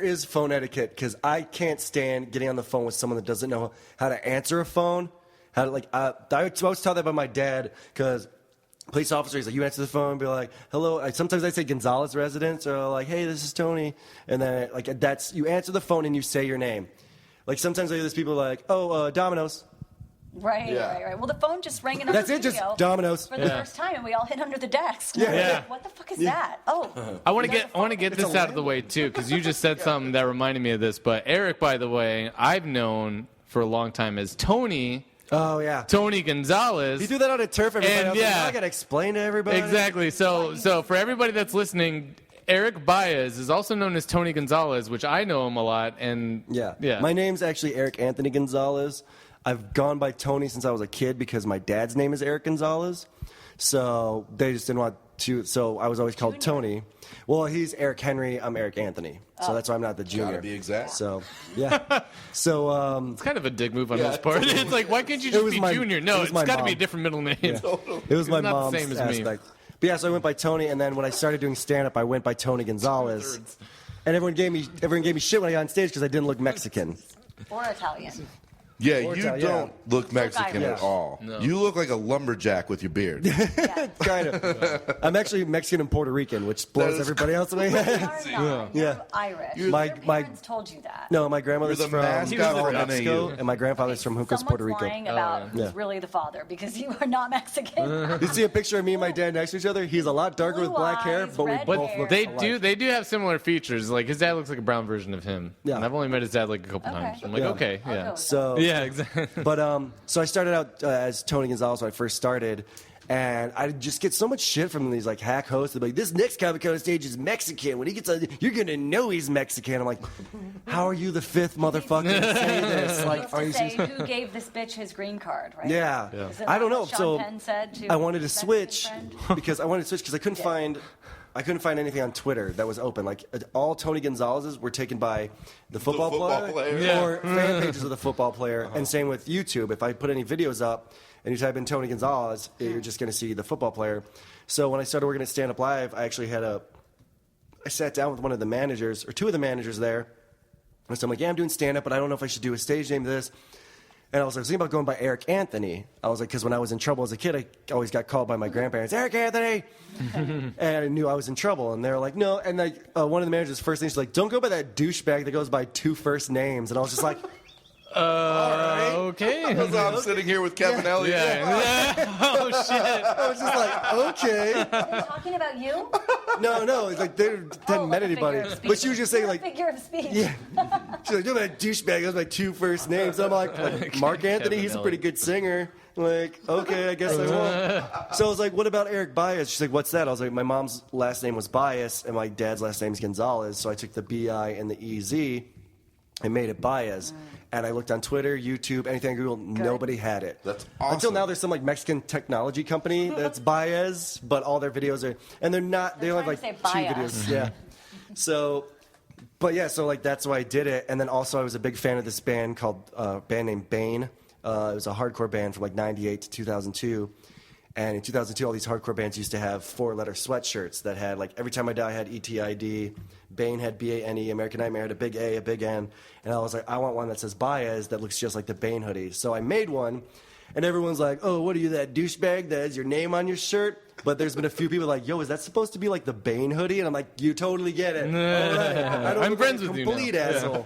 Speaker 5: is
Speaker 4: text.
Speaker 5: phone etiquette because I can't stand getting on the phone with someone that doesn't know how to answer a phone. How to I was taught that by my dad because police officer, he's like, you answer the phone and be like, hello. Sometimes I say Gonzalez residence or like, hey, this is Tony. And then you answer the phone and you say your name. Like sometimes I hear these people like, Domino's.
Speaker 4: Right. Well, the phone just rang in
Speaker 5: That's
Speaker 4: the
Speaker 5: it, just
Speaker 4: studio
Speaker 5: Domino's.
Speaker 4: for the first time, and we all hid under the desk.
Speaker 5: Yeah.
Speaker 4: What the fuck is that? Oh,
Speaker 6: I want to get this out of the way too, because you just said something that reminded me of this. But Eric, by the way, I've known for a long time as Tony.
Speaker 5: Oh yeah,
Speaker 6: Tony Gonzalez.
Speaker 5: You do that on a turf. Everybody
Speaker 6: And,
Speaker 5: else, I gotta explain to everybody.
Speaker 6: Exactly. So for everybody that's listening, Erick Biez is also known as Tony Gonzalez, which I know him a lot. And
Speaker 5: yeah. My name's actually Eric Anthony Gonzalez. I've gone by Tony since I was a kid because my dad's name is Eric Gonzalez. So they just didn't want to. So I was always called Tony. Well, he's Eric Henry. I'm Eric Anthony. So that's why I'm not the junior.
Speaker 3: Gotta be exact.
Speaker 5: So yeah. So
Speaker 6: it's kind of a dick move on his part. It's like, why can't you just be junior? No, it's got to be a different middle name.
Speaker 5: Yeah. It was my
Speaker 6: not
Speaker 5: mom's
Speaker 6: the same as
Speaker 5: aspect.
Speaker 6: me.
Speaker 5: But yeah, so I went by Tony, and then when I started doing stand-up, I went by Tony Gonzalez. And everyone gave me shit when I got on stage because I didn't look Mexican.
Speaker 4: or Italian.
Speaker 3: Yeah, you don't look Mexican
Speaker 4: Irish.
Speaker 3: at all.
Speaker 6: No.
Speaker 3: You look like a lumberjack with your beard.
Speaker 4: Yeah.
Speaker 5: Kind of. I'm actually Mexican and Puerto Rican, which blows everybody else away.
Speaker 4: You are not.
Speaker 5: Yeah.
Speaker 4: You're Irish. Your
Speaker 5: My-
Speaker 4: parents told you that.
Speaker 5: No, my grandmother's
Speaker 3: You're the
Speaker 5: from
Speaker 3: mascot for
Speaker 5: Mexico,
Speaker 3: NAU.
Speaker 5: and my grandfather's from Juncos,
Speaker 4: Someone's
Speaker 5: Puerto Rico.
Speaker 4: lying about who's
Speaker 5: Yeah.
Speaker 4: really the father because you are not Mexican.
Speaker 5: You see a picture of me and my dad next to each other? He's a lot darker with
Speaker 4: Blue
Speaker 5: black hair,
Speaker 4: eyes,
Speaker 5: but we
Speaker 4: red
Speaker 5: both
Speaker 4: hair.
Speaker 5: look
Speaker 6: They
Speaker 5: alike.
Speaker 6: do have similar features. Like his dad looks like a brown version of him.
Speaker 5: Yeah.
Speaker 6: And I've only met his dad like a couple
Speaker 4: Okay.
Speaker 6: times. I'm like,
Speaker 5: Yeah.
Speaker 6: okay,
Speaker 4: I'll go
Speaker 6: yeah.
Speaker 4: with
Speaker 5: So
Speaker 6: Yeah, exactly.
Speaker 5: But so I started out as Tony Gonzalez when I first started, and I just get so much shit from these like hack hosts. They're like, "This next comic on stage is Mexican. When he gets on, you're gonna know he's Mexican." I'm like, "How are you the fifth motherfucker to say this?
Speaker 4: He
Speaker 5: Like,
Speaker 4: used
Speaker 5: are
Speaker 4: to
Speaker 5: you?"
Speaker 4: say, who gave this bitch his green card, right?
Speaker 5: Yeah.
Speaker 4: Isn't
Speaker 5: I
Speaker 4: that
Speaker 5: don't know.
Speaker 4: what Sean
Speaker 5: So
Speaker 4: Penn said to
Speaker 5: I wanted to
Speaker 4: his
Speaker 5: switch
Speaker 4: Mexican friend?
Speaker 5: because I couldn't find. I couldn't find anything on Twitter that was open. Like all Tony Gonzalez's were taken by the football, player
Speaker 6: Yeah.
Speaker 5: or fan pages of the football player, and same with YouTube. If I put any videos up and you type in Tony Gonzalez, you're just going to see the football player. So when I started working at Stand Up Live, I actually I sat down with one of the managers or two of the managers there, and so I'm like, yeah, I'm doing stand up, but I don't know if I should do a stage name to this. And I was like, thinking about going by Eric Anthony. I was like, because when I was in trouble as a kid, I always got called by my grandparents, Eric Anthony. And I knew I was in trouble. And they were like, no. And like, one of the managers' first thing, she's like, don't go by that douchebag that goes by two first names. And I was just like,
Speaker 6: Okay.
Speaker 3: That's why I'm sitting here with Kevin Elliott.
Speaker 6: Yeah. Oh shit.
Speaker 5: I was just like, okay.
Speaker 4: Are you talking about you?
Speaker 5: No. It's like they hadn't
Speaker 4: Oh,
Speaker 5: met
Speaker 4: like a
Speaker 5: anybody.
Speaker 4: figure of speech.
Speaker 5: But she was just saying
Speaker 4: You're a
Speaker 5: like,
Speaker 4: figure of speech.
Speaker 5: yeah. She's like, no, that douchebag goes by two first names. I'm like Mark Anthony, he's a pretty good singer. Like, okay, I guess I won't. So I was like, what about Erick Biez? She's like, what's that? I was like, my mom's last name was Biez, and my dad's last name is Gonzalez. So I took the B-I and the E-Z and made it Biez. And I looked on Twitter, YouTube, anything I Googled, nobody had it.
Speaker 3: That's awesome.
Speaker 5: Until now, there's some like Mexican technology company that's Biez, but all their videos are, and they're not, they
Speaker 4: They're
Speaker 5: only have
Speaker 4: trying
Speaker 5: like
Speaker 4: to
Speaker 5: two
Speaker 4: say
Speaker 5: videos.
Speaker 4: bias.
Speaker 5: Yeah. So, but yeah, so like that's why I did it. And then also I was a big fan of this band called, band named Bane. It was a hardcore band from like 98 to 2002. And in 2002, all these hardcore bands used to have 4-letter sweatshirts that had, like, Every Time I Die had ETID, Bane had BANE, American Nightmare had a big A, a big N. And I was like, I want one that says Biez that looks just like the Bane hoodie. So I made one, and everyone's like, oh, what are you, that douchebag that has your name on your shirt? But there's been a few people like, yo, is that supposed to be like the Bane hoodie? And I'm like, you totally get it. All right. I don't
Speaker 6: I'm
Speaker 5: look
Speaker 6: friends
Speaker 5: like a
Speaker 6: with you now.
Speaker 5: complete asshole.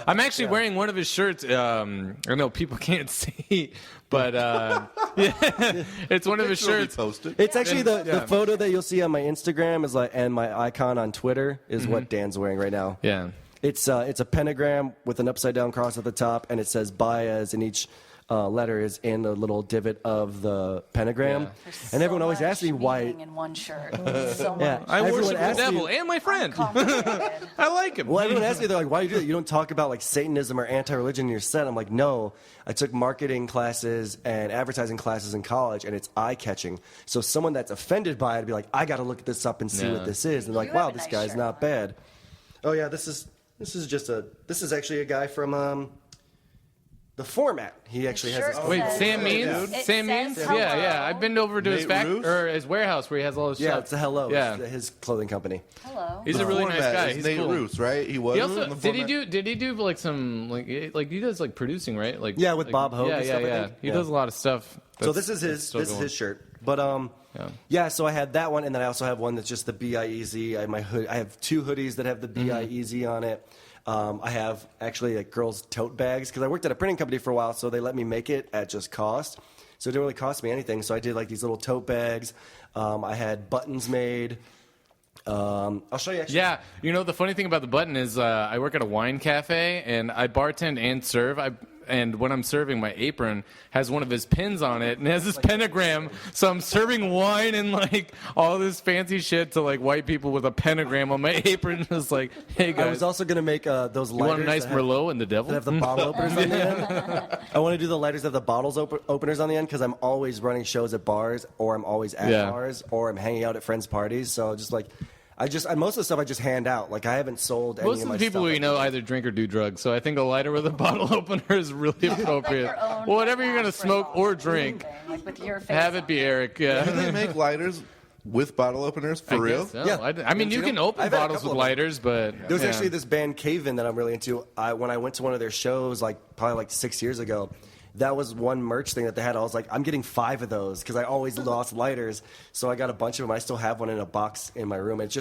Speaker 6: I'm actually wearing one of his shirts. I know people can't see, but yeah, it's one of his
Speaker 3: Picture will be
Speaker 6: shirts.
Speaker 3: posted.
Speaker 5: It's actually the
Speaker 6: Yeah.
Speaker 5: photo that you'll see on my Instagram is like, and my icon on Twitter is what Dan's wearing right now.
Speaker 6: Yeah.
Speaker 5: It's a pentagram with an upside down cross at the top, and it says Biez, and each letter is in the little divot of the pentagram.
Speaker 6: Yeah.
Speaker 5: And everyone always asks me why.
Speaker 4: In one shirt. So much.
Speaker 5: Yeah,
Speaker 6: I
Speaker 5: everyone
Speaker 6: worship the
Speaker 5: asks
Speaker 6: devil
Speaker 5: me-
Speaker 6: and my friend.
Speaker 4: Complicated.
Speaker 6: I like him.
Speaker 5: Well, everyone asks me, they're like, why do you do that? You don't talk about like Satanism or anti-religion in your set. I'm like, no, I took marketing classes and advertising classes in college, and it's eye-catching. So someone that's offended by it would be like, I got to look this up and see
Speaker 6: Yeah.
Speaker 5: what this is. And they're like,
Speaker 4: You have
Speaker 5: wow,
Speaker 4: a
Speaker 5: this
Speaker 4: nice
Speaker 5: guy's
Speaker 4: shirt
Speaker 5: not
Speaker 4: on.
Speaker 5: bad. Oh yeah, this is actually a guy from the Format. He actually has
Speaker 4: shirt
Speaker 5: his
Speaker 6: Wait,
Speaker 4: says-
Speaker 6: Sam Means?
Speaker 4: It
Speaker 6: Sam
Speaker 4: says
Speaker 6: Means?
Speaker 4: hello.
Speaker 6: Yeah. I've been over to his
Speaker 3: Nate Roos?
Speaker 6: or his warehouse where he has all his
Speaker 5: Yeah,
Speaker 6: stuff.
Speaker 5: it's a Hello.
Speaker 6: Yeah.
Speaker 5: It's his clothing company.
Speaker 4: Hello.
Speaker 6: He's a really nice
Speaker 3: Format
Speaker 6: guy.
Speaker 3: is
Speaker 6: He's
Speaker 3: Nate
Speaker 6: cool.
Speaker 3: Roos, right? He was.
Speaker 6: He
Speaker 3: in
Speaker 6: also
Speaker 3: the
Speaker 6: did he do like some like he does like producing, right? Like
Speaker 5: Yeah, with Bob Hope
Speaker 6: Yeah,
Speaker 5: and
Speaker 6: yeah,
Speaker 5: stuff, I
Speaker 6: yeah.
Speaker 5: think.
Speaker 6: He
Speaker 5: Yeah.
Speaker 6: does a lot of stuff.
Speaker 5: So
Speaker 6: that's-
Speaker 5: this is
Speaker 6: that's still
Speaker 5: his
Speaker 6: going.
Speaker 5: shirt. But yeah, so I had that one, and then I also have one that's just the BIEZ. I have 2 hoodies that have the BIEZ on it. I have actually like girls' tote bags because I worked at a printing company for a while, so they let me make it at just cost. So it didn't really cost me anything. So I did like these little tote bags. I had buttons made. I'll show you actually.
Speaker 6: Yeah, you know the funny thing about the button is I work at a wine cafe and I bartend and serve. And when I'm serving, my apron has one of his pins on it and it has this pentagram. So I'm serving wine and like all this fancy shit to like white people with a pentagram on my apron. It's like, hey
Speaker 5: I
Speaker 6: guys,
Speaker 5: was also going to make those
Speaker 6: you
Speaker 5: lighters.
Speaker 6: want a nice
Speaker 5: that have-
Speaker 6: Merlot and the devil?
Speaker 5: that have the bottle openers on the end. I want to do the lighters that have the bottles openers on the end because I'm always running shows at bars, or I'm always at
Speaker 6: Yeah.
Speaker 5: bars, or I'm hanging out at friends' parties. So just like, most of the stuff I just hand out. Like I haven't sold any
Speaker 6: Most
Speaker 5: of
Speaker 6: of
Speaker 5: my
Speaker 6: the people
Speaker 5: stuff.
Speaker 6: we know either drink or do drugs, so I think a lighter with a bottle opener is really appropriate.
Speaker 4: Your own,
Speaker 6: Well, whatever
Speaker 4: like,
Speaker 6: you're gonna
Speaker 4: aspirin
Speaker 6: smoke
Speaker 4: bottle
Speaker 6: or drink,
Speaker 4: something, like with your face
Speaker 6: have
Speaker 4: on
Speaker 6: it be Eric. Yeah.
Speaker 3: Do they make lighters with bottle openers for
Speaker 6: I
Speaker 3: real?
Speaker 6: guess so.
Speaker 5: Yeah.
Speaker 6: I mean, you
Speaker 5: You know,
Speaker 6: can open
Speaker 5: I've had a
Speaker 6: bottles
Speaker 5: couple
Speaker 6: with
Speaker 5: of them.
Speaker 6: lighters, but
Speaker 5: There was
Speaker 6: yeah.
Speaker 5: actually this band Cave-In that I'm really into. When I went to one of their shows, probably 6 years ago, that was one merch thing that they had. I was like, I'm getting 5 of those because I always lost lighters. So I got a bunch of them. I still have one in a box in my room. It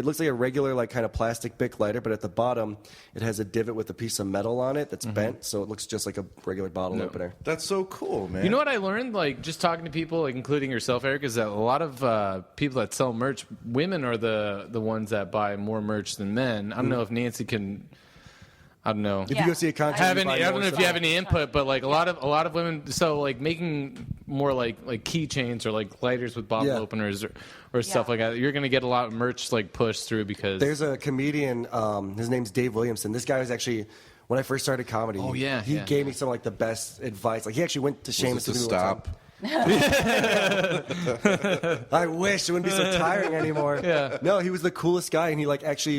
Speaker 5: looks like a regular kind of plastic Bic lighter, but at the bottom it has a divot with a piece of metal on it that's bent, so it looks just like a regular bottle opener.
Speaker 3: That's so cool, man.
Speaker 6: You know what I learned, like just talking to people, like including yourself, Eric, is that a lot of people that sell merch, women are the ones that buy more merch than men. I don't know if Nancy can. I don't know.
Speaker 5: If you go see a concert,
Speaker 6: I
Speaker 5: you buy
Speaker 6: don't
Speaker 5: more
Speaker 6: know if
Speaker 5: stuff.
Speaker 6: you have any input, but like a lot of women, so like making more like keychains or like lighters with bottle
Speaker 5: Yeah.
Speaker 6: openers or stuff
Speaker 4: Yeah.
Speaker 6: like that. You're gonna get a lot of merch like pushed through because
Speaker 5: There's a comedian, his name's Dave Williamson. This guy was actually, when I first started comedy,
Speaker 6: Oh, yeah,
Speaker 5: he
Speaker 6: yeah.
Speaker 5: gave me some like the best advice. Like he actually went to Seamus
Speaker 3: to
Speaker 5: with me one
Speaker 3: stop?
Speaker 5: time. I wish it wouldn't be so tiring anymore.
Speaker 6: Yeah.
Speaker 5: No, he was the coolest guy, and he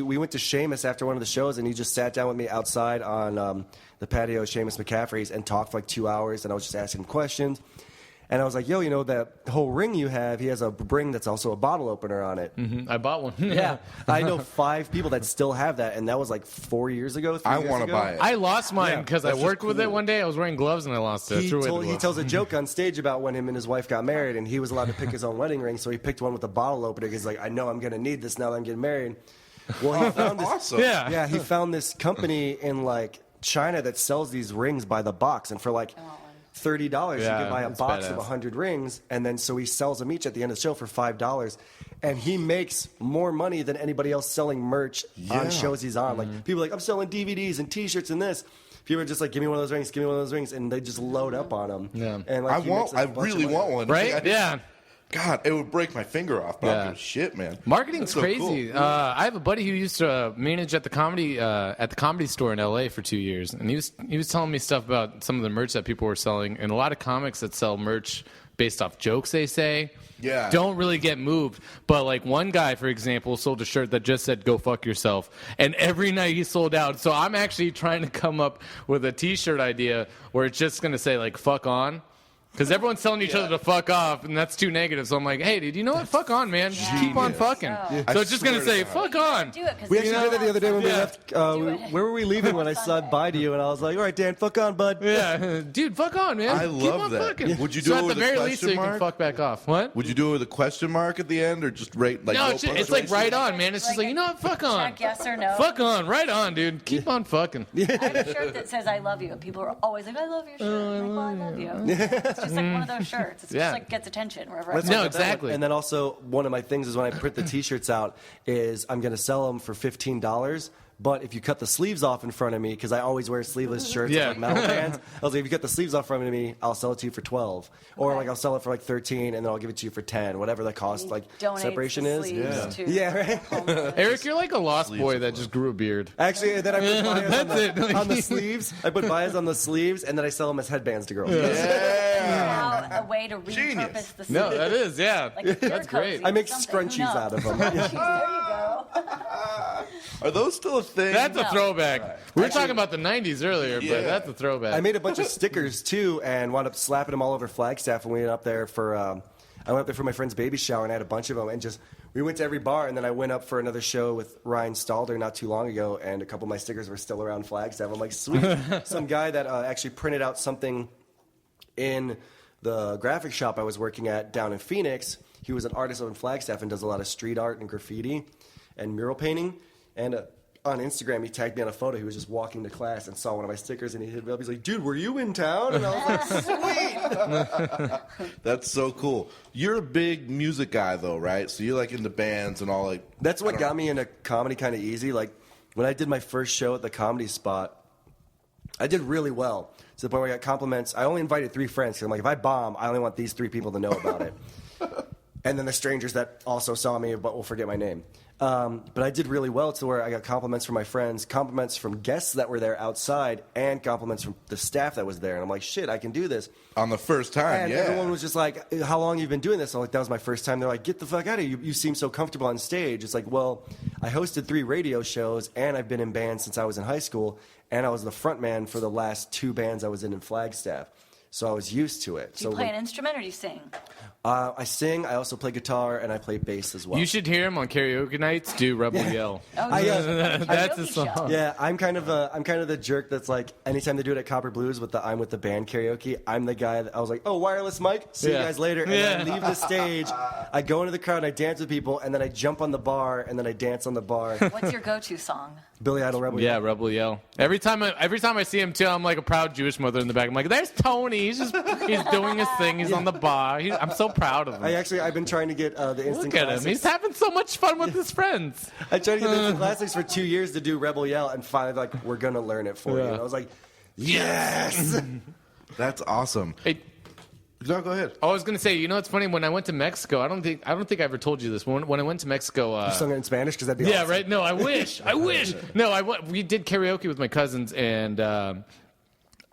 Speaker 5: we went to Seamus after one of the shows, and he just sat down with me outside on the patio of Seamus McCaffrey's and talked for 2 hours, and I was just asking him questions. And I was like, yo, you know that whole ring you have, he has a ring that's also a bottle opener on it.
Speaker 6: I bought one.
Speaker 5: Yeah. I know 5 people that still have that, and that was like 4 years ago.
Speaker 3: I
Speaker 5: want
Speaker 3: want to buy it.
Speaker 6: I lost mine
Speaker 5: Yeah,
Speaker 6: because I
Speaker 3: that's just
Speaker 6: worked with it
Speaker 3: cool.
Speaker 6: one day. I was wearing gloves and I lost it. I threw away the
Speaker 5: He
Speaker 6: glove.
Speaker 5: tells a joke on stage about when him and his wife got married, and he was allowed to pick his own wedding ring, so he picked one with a bottle opener. He's like, I know I'm going to need this now that I'm getting married. Well, he found this.
Speaker 3: Awesome.
Speaker 6: Yeah.
Speaker 5: Yeah, he found this company in China that sells these rings by the box, and for $30, you
Speaker 6: Yeah,
Speaker 5: can buy a
Speaker 6: that's
Speaker 5: box of
Speaker 6: badass.
Speaker 5: 100 rings, and then so he sells them each at the end of the show for $5, and he makes more money than anybody else selling merch
Speaker 3: Yeah.
Speaker 5: on shows he's on.
Speaker 6: Mm-hmm.
Speaker 5: Like people are like, I'm selling DVDs and T-shirts and this. People are just like, give me one of those rings, give me one of those rings, and they just load up on them.
Speaker 6: Yeah.
Speaker 5: And
Speaker 3: I
Speaker 5: he makes,
Speaker 3: I
Speaker 5: a bunch of
Speaker 3: really
Speaker 5: money.
Speaker 3: want one.
Speaker 6: Right? Yeah.
Speaker 3: God, it would break my finger off, but I
Speaker 6: Yeah.
Speaker 3: don't give a shit, man.
Speaker 6: Marketing's
Speaker 3: That's so
Speaker 6: crazy.
Speaker 3: cool.
Speaker 6: I have a buddy who used to manage at the comedy store in LA for 2 years, and he was telling me stuff about some of the merch that people were selling, and a lot of comics that sell merch based off jokes they say
Speaker 3: Yeah.
Speaker 6: don't really get moved. But like one guy, for example, sold a shirt that just said "Go fuck yourself," and every night he sold out. So I'm actually trying to come up with a T-shirt idea where it's just gonna say like "fuck on." Because everyone's telling each other to fuck off, and that's too negative. So I'm like, hey, dude, you know what? Fuck on, man. Just keep on
Speaker 3: genius.
Speaker 6: fucking.
Speaker 4: Yeah.
Speaker 6: So
Speaker 3: I
Speaker 6: it's just going to
Speaker 3: swear
Speaker 6: say,
Speaker 3: to God.
Speaker 6: fuck on.
Speaker 4: Do it, 'cause
Speaker 5: We
Speaker 4: you
Speaker 5: actually
Speaker 4: know
Speaker 5: did that the other day when we
Speaker 6: Yeah.
Speaker 5: left.
Speaker 4: Do it.
Speaker 5: Where were we leaving when I said bye to you? And I was like, all right, Dan, fuck on, bud.
Speaker 6: Yeah, dude, fuck on, man.
Speaker 3: I
Speaker 6: Keep
Speaker 3: love
Speaker 6: on
Speaker 3: that.
Speaker 6: fucking.
Speaker 3: Would you
Speaker 6: so
Speaker 3: do it
Speaker 6: at
Speaker 3: with
Speaker 6: the
Speaker 3: a
Speaker 6: very
Speaker 3: question
Speaker 6: least, so you can
Speaker 3: mark?
Speaker 6: fuck back off? What?
Speaker 3: Would you do it with a question mark at the end, or just rate like?
Speaker 6: No,
Speaker 3: no
Speaker 6: it's like
Speaker 3: punctuation?
Speaker 6: right on, man. It's just like, you know what? Fuck on.
Speaker 4: Check yes or no.
Speaker 6: Fuck on, right on, dude. Keep on fucking.
Speaker 4: I have a shirt that says "I love you," and people are always like, "I love your shirt." I'm like, well, I love you. It's just like one of those shirts. It's
Speaker 6: Yeah.
Speaker 4: just like gets attention wherever I
Speaker 5: Let's
Speaker 4: go.
Speaker 6: No,
Speaker 5: look at that one.
Speaker 6: exactly.
Speaker 5: And then also one of my things is when I print the T-shirts out is I'm going to sell them for $15, But if you cut the sleeves off in front of me, because I always wear sleeveless shirts
Speaker 6: Yeah.
Speaker 5: with like metal bands, I was like, if you cut the sleeves off in front of me, I'll sell it to you for 12, or like I'll sell it for like 13, and then I'll give it to you for 10, whatever the cost like
Speaker 4: Donates
Speaker 5: separation
Speaker 4: the
Speaker 5: is.
Speaker 4: sleeves to
Speaker 5: Yeah, right.
Speaker 4: homeless.
Speaker 6: Eric, you're like a lost boy that just grew a beard.
Speaker 5: Actually, and then I put bias
Speaker 6: it.
Speaker 5: on the sleeves. I put bias on the sleeves, and then I sell them as headbands to girls.
Speaker 4: Now a way to repurpose
Speaker 3: Genius.
Speaker 4: the sleeves.
Speaker 6: No, that is, yeah.
Speaker 4: Like a
Speaker 6: That's great.
Speaker 5: I make
Speaker 4: something.
Speaker 5: scrunchies out of them.
Speaker 4: There you go.
Speaker 3: Are those still a thing?
Speaker 6: That's a
Speaker 4: No.
Speaker 6: throwback. We were talking about the 90s earlier,
Speaker 3: Yeah.
Speaker 6: but that's a throwback.
Speaker 5: I made a bunch of stickers too, and wound up slapping them all over Flagstaff. And we went up there for I went up there for my friend's baby shower, and I had a bunch of them. And just we went to every bar, and then I went up for another show with Ryan Stalder not too long ago, and a couple of my stickers were still around Flagstaff. I'm like, sweet. Some guy that actually printed out something in the graphic shop I was working at down in Phoenix. He was an artist up in Flagstaff and does a lot of street art and graffiti and mural painting. And on Instagram, he tagged me on a photo. He was just walking to class and saw one of my stickers, and he hit me up. He's like, dude, were you in town? And I was like, sweet.
Speaker 3: That's so cool. You're a big music guy, though, right? So you're like into bands and all like.
Speaker 5: That's what got me into comedy kind of easy. Like, when I did my first show at the Comedy Spot, I did really well. To the point where I got compliments. I only invited 3 friends, because I'm like, if I bomb, I only want these 3 people to know about it. And then the strangers that also saw me but will forget my name. But I did really well to where I got compliments from my friends, compliments from guests that were there outside, and compliments from the staff that was there. And I'm like, shit, I can do this.
Speaker 3: On the first time,
Speaker 5: And
Speaker 3: yeah.
Speaker 5: everyone was just like, how long have you been doing this? I'm like, that was my first time. They're like, get the fuck out of here. You seem so comfortable on stage. It's like, well, I hosted 3 radio shows, and I've been in bands since I was in high school, and I was the front man for the last 2 bands I was in Flagstaff. So I was used to it.
Speaker 4: Do you play an instrument or do you sing?
Speaker 5: I sing, I also play guitar, and I play bass as well.
Speaker 6: You should hear him on karaoke nights do Rebel Yell.
Speaker 4: Oh,
Speaker 6: That's
Speaker 4: karaoke
Speaker 6: a song.
Speaker 4: show.
Speaker 5: Yeah, I'm kind of the jerk that's like, anytime they do it at Copper Blues with the I'm with the band karaoke, I'm the guy that I was like, oh, wireless mic, see you
Speaker 6: Yeah.
Speaker 5: guys later. And then I leave the stage, I go into the crowd and I dance with people, and then I jump on the bar and then I dance on the bar.
Speaker 4: What's your go-to song?
Speaker 5: Billy Idol Rebel.
Speaker 6: Yeah, Rebel Yell. Every time I see him too, I'm like a proud Jewish mother in the back. I'm like, there's Tony. He's doing his thing. He's on the bar. I'm so proud of him.
Speaker 5: I've been trying to get the instant
Speaker 6: Look at him.
Speaker 5: classics.
Speaker 6: He's having so much fun with his friends.
Speaker 5: I tried to get the instant classics for 2 years to do Rebel Yell, and finally like, we're gonna learn it for you.
Speaker 6: Yeah.
Speaker 5: And I was like, yes.
Speaker 3: That's awesome.
Speaker 6: Hey,
Speaker 3: No, go ahead.
Speaker 6: I was gonna say, you know, it's funny when I went to Mexico. I don't think I ever told you this. When I went to Mexico,
Speaker 5: You sung it in Spanish because that'd be
Speaker 6: yeah,
Speaker 5: awesome.
Speaker 6: right. No, I wish. No, we did karaoke with my cousins, and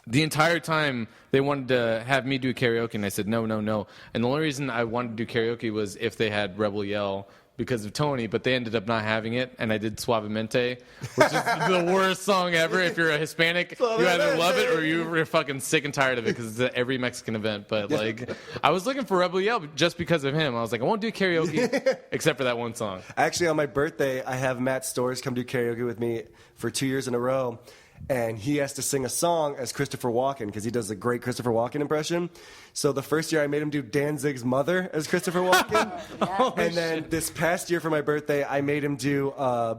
Speaker 6: the entire time they wanted to have me do karaoke, and I said no. And the only reason I wanted to do karaoke was if they had Rebel Yell because of Tony, but they ended up not having it, and I did Suavemente, which is the worst song ever. If you're a Hispanic, you either love it or you're fucking sick and tired of it because it's at every Mexican event. But like, I was looking for Rebel Yell just because of him. I was like, I won't do karaoke except for that one song.
Speaker 5: Actually, on my birthday, I have Matt Stores come do karaoke with me for 2 years in a row. And he has to sing a song as Christopher Walken because he does a great Christopher Walken impression. So the first year I made him do Danzig's mother as Christopher Walken. And then this past year for my birthday, I made him do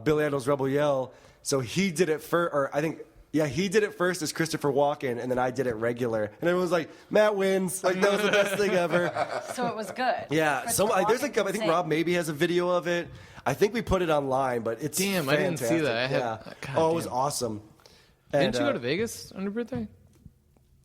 Speaker 5: Billy Idol's Rebel Yell. So he did it he did it first as Christopher Walken, and then I did it regular. And everyone was like, Matt wins. Like, that was the best thing ever.
Speaker 4: So it was good.
Speaker 5: Yeah.
Speaker 4: Christopher
Speaker 5: There's
Speaker 4: Walken
Speaker 5: I think
Speaker 4: sang.
Speaker 5: Rob maybe has a video of it. I think we put it online, but it's
Speaker 6: Damn, I didn't see that.
Speaker 5: fantastic.
Speaker 6: God
Speaker 5: It was
Speaker 6: damn.
Speaker 5: awesome.
Speaker 6: Didn't
Speaker 5: And,
Speaker 6: you go to Vegas on your birthday?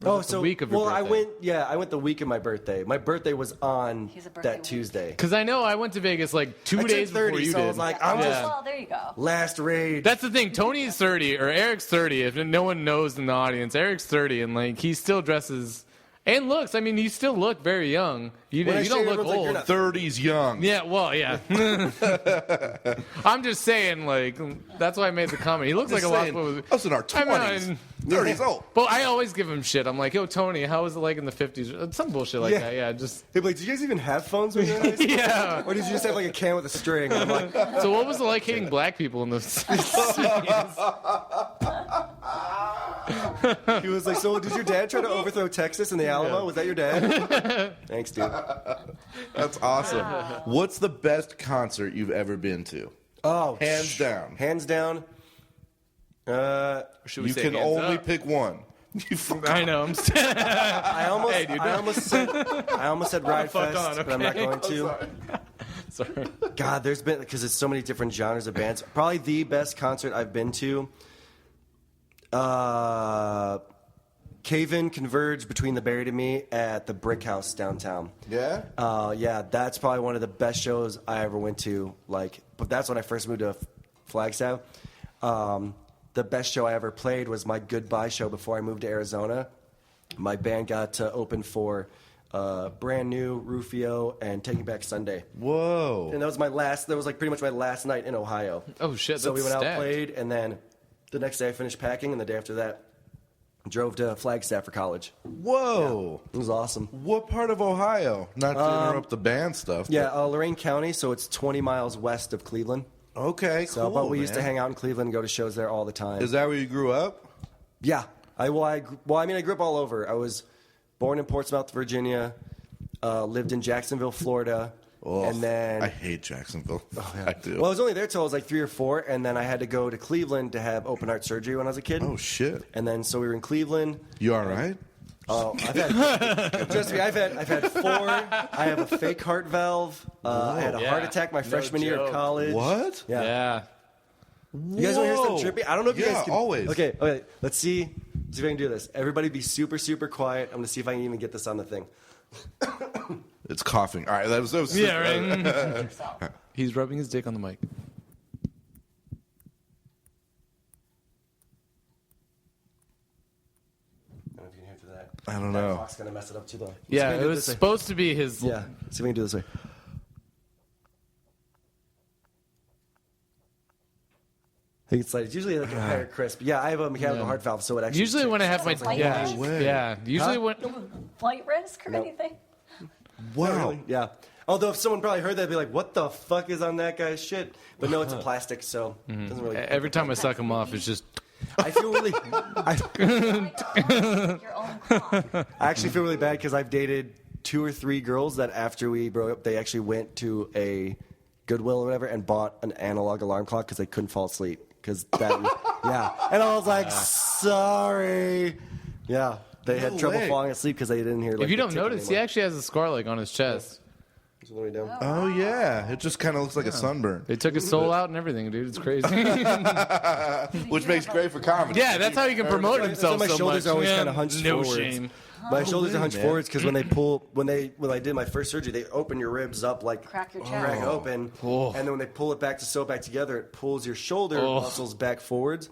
Speaker 5: Oh,
Speaker 6: the
Speaker 5: so
Speaker 6: week of your
Speaker 5: I
Speaker 6: birthday?
Speaker 5: went the week of my birthday. My birthday was on
Speaker 4: He's a birthday
Speaker 5: that
Speaker 4: week.
Speaker 5: Tuesday.
Speaker 6: Because I know I went to Vegas like 2
Speaker 5: I turned
Speaker 6: days
Speaker 5: 30,
Speaker 6: before you
Speaker 5: so
Speaker 6: did.
Speaker 5: I was like, I'm
Speaker 6: Yeah.
Speaker 5: just
Speaker 4: Well, there you go.
Speaker 5: last raid.
Speaker 6: That's the thing. Tony's 30, or Eric's 30. If no one knows in the audience, Eric's 30, and like he still dresses and looks. I mean, you still look very young. You
Speaker 5: When I
Speaker 6: don't
Speaker 5: shave,
Speaker 6: look
Speaker 5: everyone's like,
Speaker 6: old.
Speaker 5: "You're not
Speaker 3: 30's young.
Speaker 6: Yeah, well, yeah. I'm just saying, like, that's why I made the comment. He looks like a lot of
Speaker 3: Us in our 20s. 30's old.
Speaker 6: Well, I always give him shit. I'm like, yo, Tony, how was it like in the 50s? Some bullshit like that. Yeah, just.
Speaker 5: They'd be like, did you guys even have phones when you were in high school?
Speaker 6: Yeah.
Speaker 5: Or did you just have like a can with a string? I'm like,
Speaker 6: So what was it like hating black people in the 60s?
Speaker 5: he was like, so did your dad try to overthrow Texas in the Alamo? Was that your dad? Thanks, dude.
Speaker 3: That's awesome. What's the best concert you've ever been to?
Speaker 5: Oh,
Speaker 3: Hands down.
Speaker 5: hands down.
Speaker 6: Should we
Speaker 3: You
Speaker 6: say
Speaker 3: can
Speaker 6: hands
Speaker 3: only
Speaker 6: up?
Speaker 3: pick one.
Speaker 6: I know.
Speaker 5: I almost,
Speaker 6: Hey, dude.
Speaker 5: I almost said Ride
Speaker 6: fuck
Speaker 5: Fest,
Speaker 6: on,
Speaker 5: but I'm not
Speaker 6: okay?
Speaker 5: going to.
Speaker 6: Sorry.
Speaker 5: God, there's been, because there's so many different genres of bands. Probably the best concert I've been to. Cave In Converge Between the Buried and Me at the Brick House downtown.
Speaker 3: Yeah?
Speaker 5: Yeah, that's probably one of the best shows I ever went to. But that's when I first moved to Flagstaff. The best show I ever played was my goodbye show before I moved to Arizona. My band got to open for Brand New, Rufio, and Taking Back Sunday.
Speaker 3: Whoa.
Speaker 5: And that was pretty much my last night in Ohio.
Speaker 6: Oh, shit,
Speaker 5: So we
Speaker 6: that's
Speaker 5: went out,
Speaker 6: stacked.
Speaker 5: played, and then the next day I finished packing, and the day after that, drove to Flagstaff for college.
Speaker 3: Whoa.
Speaker 5: It was awesome.
Speaker 3: What part of Ohio? Not to interrupt the band stuff. but-
Speaker 5: Yeah, Lorain County, so it's 20 miles west of Cleveland.
Speaker 3: Okay,
Speaker 5: So,
Speaker 3: cool,
Speaker 5: but we used to
Speaker 3: man.
Speaker 5: hang out in Cleveland and go to shows there all the time.
Speaker 3: Is that where you grew up?
Speaker 5: Yeah. I grew up all over. I was born in Portsmouth, Virginia, lived in Jacksonville, Florida,
Speaker 3: Oh,
Speaker 5: and then...
Speaker 3: I hate Jacksonville. I do.
Speaker 5: Well, I was only there till I was like 3 or 4, and then I had to go to Cleveland to have open heart surgery when I was a kid.
Speaker 3: Oh, shit.
Speaker 5: And then, so we were in Cleveland.
Speaker 3: You all right?
Speaker 5: Oh, trust me, I've had 4. I have a fake heart valve. I had a heart attack my freshman year of
Speaker 6: joke.
Speaker 5: college.
Speaker 3: What?
Speaker 6: Yeah.
Speaker 5: You guys want to hear something trippy? I don't know if you guys can.
Speaker 3: always.
Speaker 5: Okay. Let's see if I can do this. Everybody be super, super quiet. I'm going to see if I can even get this on the thing.
Speaker 3: It's coughing. All right, that was
Speaker 6: Yeah, right. He's rubbing his dick on the mic.
Speaker 5: I don't know if you can hear through that.
Speaker 3: I don't
Speaker 5: That
Speaker 3: know.
Speaker 5: clock's going to mess it up too long.
Speaker 6: Yeah,
Speaker 5: See if I can
Speaker 6: it
Speaker 5: do
Speaker 6: was
Speaker 5: this way.
Speaker 6: supposed to be his.
Speaker 5: Yeah. See if we can do this way. I think it's usually like a higher crisp. Yeah, I have a mechanical heart valve, so it actually.
Speaker 6: Usually when I have my
Speaker 4: Flight
Speaker 6: yeah
Speaker 4: risk?
Speaker 3: way.
Speaker 6: yeah usually when
Speaker 4: Flight risk or
Speaker 5: Nope.
Speaker 4: anything?
Speaker 3: Wow.
Speaker 5: Yeah. Although if someone probably heard that, they'd be like, "What the fuck is on that guy's shit?" But no, it's a plastic, so it doesn't really.
Speaker 6: every time I suck him off, it's just
Speaker 5: I feel really.
Speaker 4: Your own clock.
Speaker 5: I actually feel really bad because I've dated 2 or 3 girls that after we broke up, they actually went to a Goodwill or whatever and bought an analog alarm clock because they couldn't fall asleep. Because that, yeah. And I was like, sorry. Yeah, they had
Speaker 3: No
Speaker 5: trouble
Speaker 3: way.
Speaker 5: falling asleep because they didn't hear. Like,
Speaker 6: if you
Speaker 5: the
Speaker 6: don't
Speaker 5: tick
Speaker 6: notice, he
Speaker 5: anymore.
Speaker 6: actually has a scar like on his chest.
Speaker 5: So what do we do?
Speaker 3: Oh, yeah. It just kind of looks like a sunburn,
Speaker 6: They took his soul out and everything, dude. It's crazy.
Speaker 3: which makes great for comedy.
Speaker 6: Yeah, that's how he can promote himself
Speaker 5: my
Speaker 6: so
Speaker 5: shoulders
Speaker 6: much.
Speaker 5: are always
Speaker 6: Yeah,
Speaker 5: kinda hunched
Speaker 6: no
Speaker 5: forwards.
Speaker 6: shame.
Speaker 5: My shoulders
Speaker 3: way,
Speaker 5: are hunched
Speaker 3: man.
Speaker 5: forwards because when I did my first surgery, they open your ribs up like
Speaker 4: Crack your chest.
Speaker 5: crack open,
Speaker 6: Oh.
Speaker 5: and then when they pull it back to sew it back together, it pulls your shoulder muscles back forwards.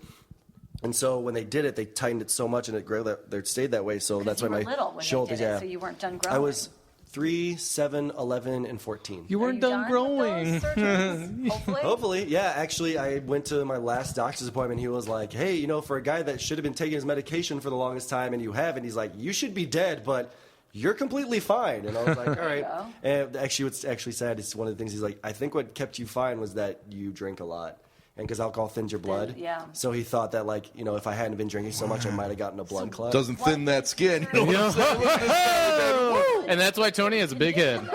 Speaker 5: And so when they did it, they tightened it so much and it grew that it stayed that way. So that's
Speaker 4: you
Speaker 5: why
Speaker 4: were
Speaker 5: my
Speaker 4: little when
Speaker 5: shoulders.
Speaker 4: they did it,
Speaker 5: Yeah,
Speaker 4: so you weren't done growing.
Speaker 5: I was 3, 7, 11, and 14.
Speaker 6: You
Speaker 4: Are
Speaker 6: weren't
Speaker 4: you
Speaker 6: done
Speaker 4: with
Speaker 6: growing.
Speaker 4: those surgeries? Hopefully.
Speaker 5: Hopefully, yeah. Actually, I went to my last doctor's appointment. He was like, "Hey, for a guy that should have been taking his medication for the longest time and you haven't, he's like, you should be dead, but you're completely fine." And I was like, "All right."
Speaker 4: go.
Speaker 5: And actually, what's actually sad is one of the things he's like, "I think what kept you fine was that you drink a lot." And because alcohol thins your blood,
Speaker 4: yeah.
Speaker 5: So he thought that, if I hadn't been drinking so much, I might have gotten a blood clot.
Speaker 3: Doesn't thin that skin. You know what I'm saying?
Speaker 6: And that's why Tony has a big head.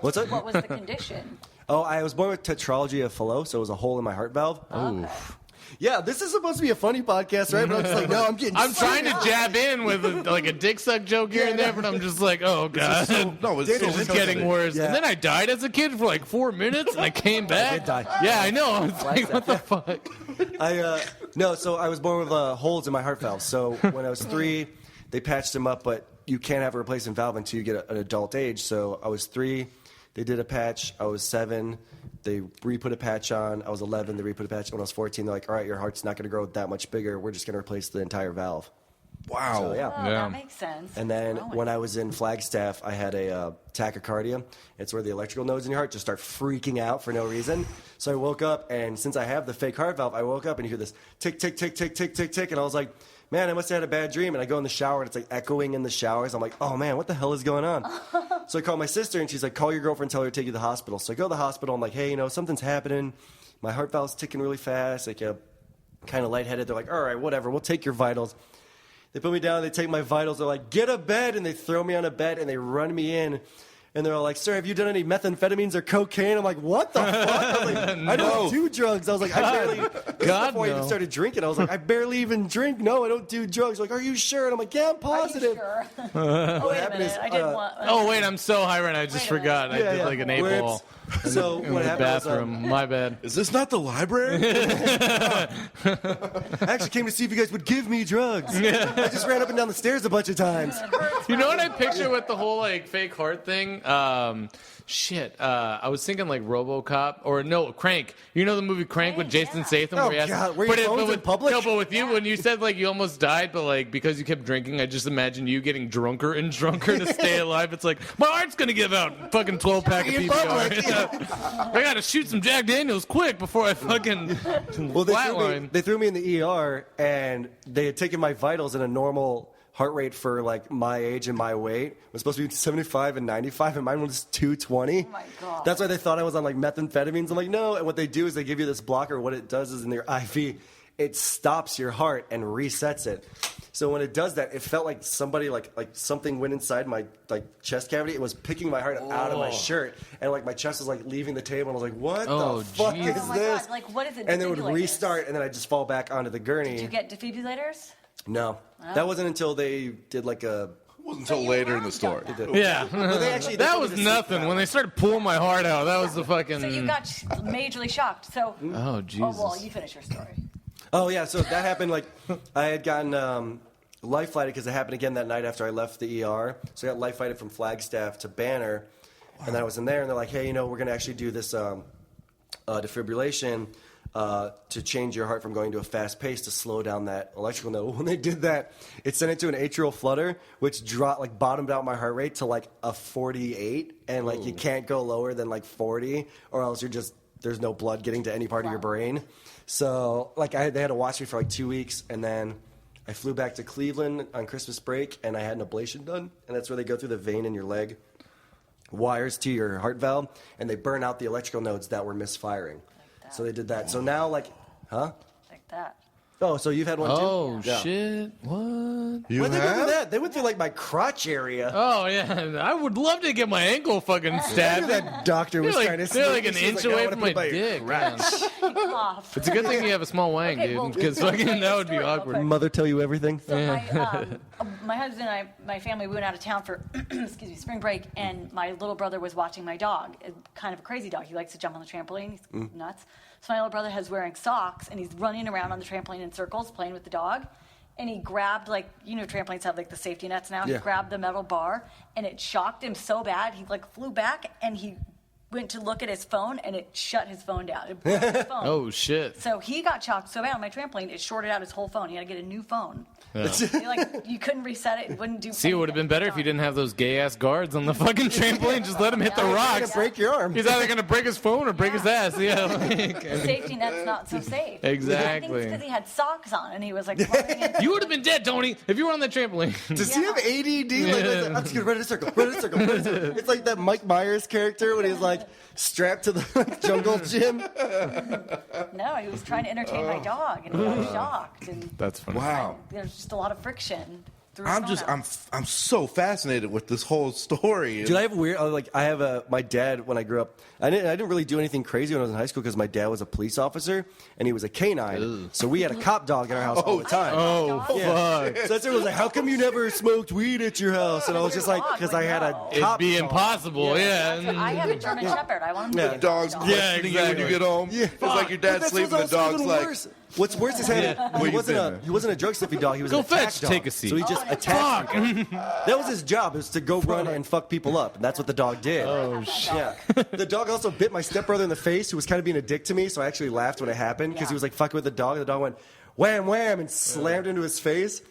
Speaker 5: What's that?
Speaker 4: What was the condition?
Speaker 5: Oh, I was born with tetralogy of Fallot, so it was a hole in my heart valve.
Speaker 4: Okay.
Speaker 5: Yeah, this is supposed to be a funny podcast, right? But I'm just like, no, I'm getting.
Speaker 6: I'm trying to jab in with a dick suck joke here and there, but I'm just like, oh god,
Speaker 3: No, it's
Speaker 6: it's
Speaker 3: so
Speaker 6: just getting
Speaker 3: interesting.
Speaker 6: worse.
Speaker 5: Yeah.
Speaker 6: And then I died as a kid for like 4 minutes, and I came back.
Speaker 5: did die.
Speaker 6: Yeah, I know. I was like, what the fuck?
Speaker 5: So I was born with holes in my heart valve. So when I was 3, they patched them up, but you can't have a replacement valve until you get an adult age. So I was 3, they did a patch. I was 7, they re-put a patch on. I was 11, they re-put a patch. When I was 14, they're like, all right, your heart's not going to grow that much bigger. We're just going to replace the entire valve.
Speaker 3: Wow.
Speaker 5: So, yeah.
Speaker 4: Oh,
Speaker 6: Yeah.
Speaker 4: that makes sense.
Speaker 5: And then
Speaker 4: Growing.
Speaker 5: when I was in Flagstaff, I had a tachycardia. It's where the electrical nodes in your heart just start freaking out for no reason. So I woke up, and since I have the fake heart valve, I woke up and you hear this tick, tick, tick, tick, tick, tick, tick. And I was like, man, I must have had a bad dream. And I go in the shower, and it's like echoing in the showers. I'm like, oh, man, what the hell is going on? So I call my sister, and she's like, call your girlfriend, tell her to take you to the hospital. So I go to the hospital. I'm like, hey, something's happening. My heart valve's ticking really fast, like kind of lightheaded. They're like, all right, whatever, we'll take your vitals. They put me down, they take my vitals, they're like, get a bed, and they throw me on a bed, and they run me in. and they're all like, "Sir, have you done any methamphetamines or cocaine?" I'm like, "What the fuck?" I was like, "I don't do drugs." I was like, "I barely." Before I even started drinking, I was like, "I barely even drink. No, I don't do drugs." Like, "Are you sure?" And I'm like, "Yeah, I'm positive."
Speaker 4: Are you sure? Oh, wait a minute. I didn't want.
Speaker 6: Oh wait, I'm so high right now. I just forgot. I did like an 8-ball.
Speaker 5: So
Speaker 6: In
Speaker 5: what
Speaker 6: the
Speaker 5: happened
Speaker 6: bathroom. My bad.
Speaker 3: Is this not the library?
Speaker 5: I actually came to see if you guys would give me drugs. I just ran up and down the stairs a bunch of times.
Speaker 6: You know what I picture with the whole like fake heart thing? I was thinking like RoboCop or no Crank. You know the movie Crank with Jason Statham?
Speaker 5: Oh,
Speaker 6: where he has,
Speaker 5: God, were your phones in public?
Speaker 6: No, but with you, when you said like you almost died, but like because you kept drinking, I just imagine you getting drunker and drunker to stay alive. It's like my heart's gonna give out. Fucking 12-pack of PBR. I gotta shoot some Jack Daniels quick before I fucking flatline.
Speaker 5: They threw me in the ER, and they had taken my vitals in a normal heart rate for like my age and my weight. It was supposed to be 75 and 95, and mine was 220.
Speaker 4: Oh my God.
Speaker 5: That's why they thought I was on like methamphetamines. I'm like, no. And what they do is they give you this blocker. What it does is in their IV, it stops your heart and resets it. So when it does that, it felt like somebody like something went inside my like chest cavity. It was picking my heart out of my shirt, and like my chest was like leaving the table. And I was like, "What the fuck is
Speaker 4: Oh my
Speaker 5: this?"
Speaker 4: God. Like, what is it?
Speaker 5: And then it would
Speaker 4: Defibrillators?
Speaker 5: restart, and then I just fall back onto the gurney.
Speaker 4: Did you get defibrillators?
Speaker 5: No, that wasn't until they did like a.
Speaker 3: It wasn't until later in the story.
Speaker 6: Yeah,
Speaker 5: Well, they
Speaker 6: that was nothing. When they started pulling my heart out, that was the fucking.
Speaker 4: So you got majorly shocked. So.
Speaker 6: Oh Jesus.
Speaker 4: Oh well, you finish your story.
Speaker 5: Oh yeah, so that happened. Like I had gotten life flighted because it happened again that night after I left the ER. So I got life flighted from Flagstaff to Banner, and then I was in there, and they're like, "Hey, we're gonna actually do this defibrillation." To change your heart from going to a fast pace to slow down that electrical node. When they did that, it sent it to an atrial flutter, which bottomed out my heart rate to like a 48, and like you can't go lower than like 40, or else there's no blood getting to any part of your brain. So like they had to watch me for like 2 weeks, and then I flew back to Cleveland on Christmas break, and I had an ablation done, and that's where they go through the vein in your leg, wires to your heart valve, and they burn out the electrical nodes that were misfiring. So they did that. So now, like
Speaker 4: that.
Speaker 5: Oh, so you've had one too?
Speaker 6: Oh
Speaker 5: Yeah.
Speaker 6: shit! What?
Speaker 3: You
Speaker 5: Why'd they go through
Speaker 3: have?
Speaker 5: that? They went through like my crotch area.
Speaker 6: Oh yeah, I would love to get my ankle fucking stabbed.
Speaker 5: That doctor was trying to.
Speaker 6: They're like an
Speaker 5: She was
Speaker 6: inch
Speaker 5: like, "I
Speaker 6: away
Speaker 5: wanna
Speaker 6: from
Speaker 5: put
Speaker 6: my
Speaker 5: your
Speaker 6: dick.
Speaker 5: crotch."
Speaker 6: Man.
Speaker 4: Cough.
Speaker 6: It's a good thing you have a small wang,
Speaker 4: Okay,
Speaker 6: dude,
Speaker 4: well,
Speaker 6: because
Speaker 4: let me
Speaker 6: fucking
Speaker 4: tell
Speaker 6: that
Speaker 4: you
Speaker 6: would
Speaker 4: a
Speaker 6: be
Speaker 4: story real
Speaker 6: awkward.
Speaker 4: quick.
Speaker 5: Mother tell you everything.
Speaker 4: So my husband and my family, we went out of town for excuse me, spring break, and my little brother was watching my dog. Kind of a crazy dog. He likes to jump on the trampoline. He's nuts. So my little brother is wearing socks, and he's running around on the trampoline in circles, playing with the dog. And he grabbed, like, trampolines have like the safety nets now.
Speaker 5: Yeah.
Speaker 4: He grabbed the metal bar, and it shocked him so bad he like flew back, and he went to look at his phone, and it shut his phone down. It broke his phone.
Speaker 6: Oh shit!
Speaker 4: So he got shocked so bad on my trampoline, it shorted out his whole phone. He had to get a new phone. You couldn't reset it. It wouldn't do.
Speaker 6: See, it would have been better if you didn't have those gay ass guards on the fucking trampoline. Just let him hit the
Speaker 5: You're
Speaker 6: rocks.
Speaker 5: gonna break your arm.
Speaker 6: He's either gonna break his phone or break his ass. Yeah, like,
Speaker 4: The safety net's not so safe.
Speaker 6: Exactly.
Speaker 4: I think it's because he had socks on and he was like running into
Speaker 6: you would have been dead, Tony, if you were on that trampoline.
Speaker 5: Does he have ADD? Like, I'm just gonna run in a circle. Run in a circle. Run in a circle. It's like that Mike Myers character when he's like strapped to the jungle gym.
Speaker 4: No, he was trying to entertain my dog and he got shocked. And
Speaker 6: That's funny.
Speaker 3: Wow.
Speaker 4: there's just a lot of friction. threw his
Speaker 3: I'm
Speaker 4: phone
Speaker 3: just
Speaker 4: out.
Speaker 3: I'm so fascinated with this whole story.
Speaker 5: Dude, I have a weird. I have my dad when I grew up. I didn't really do anything crazy when I was in high school because my dad was a police officer and he was a canine. So we had a cop dog in our house all the time.
Speaker 6: Oh,
Speaker 5: Yeah. So that's everyone was like, "How come you never smoked weed at your house?" And I was just like, "Because I had a
Speaker 6: It'd
Speaker 5: cop
Speaker 6: be
Speaker 5: dog."
Speaker 6: impossible, yeah.
Speaker 4: I have a German Shepherd. I want him to
Speaker 5: Yeah.
Speaker 4: be a
Speaker 3: Dogs
Speaker 4: dog.
Speaker 3: questioning you when you get home.
Speaker 5: Yeah.
Speaker 3: It's like your dad's
Speaker 5: That's
Speaker 3: sleeping.
Speaker 5: what's
Speaker 3: The
Speaker 5: also
Speaker 3: dog's
Speaker 5: even
Speaker 3: like,
Speaker 5: worse. What's worse is having
Speaker 3: Where you been,
Speaker 5: he wasn't a drug sniffing dog. He was
Speaker 6: Go
Speaker 5: an attack
Speaker 6: fetch,
Speaker 5: dog.
Speaker 6: take a seat.
Speaker 5: So he just attacked people. That was his job. Was to go run and fuck people up, and that's what the dog did.
Speaker 6: Oh, shit.
Speaker 5: Yeah. The dog also bit my stepbrother in the face, who was kind of being a dick to me. So I actually laughed when it happened because he was like fucking with the dog. And the dog went wham wham and slammed into his face.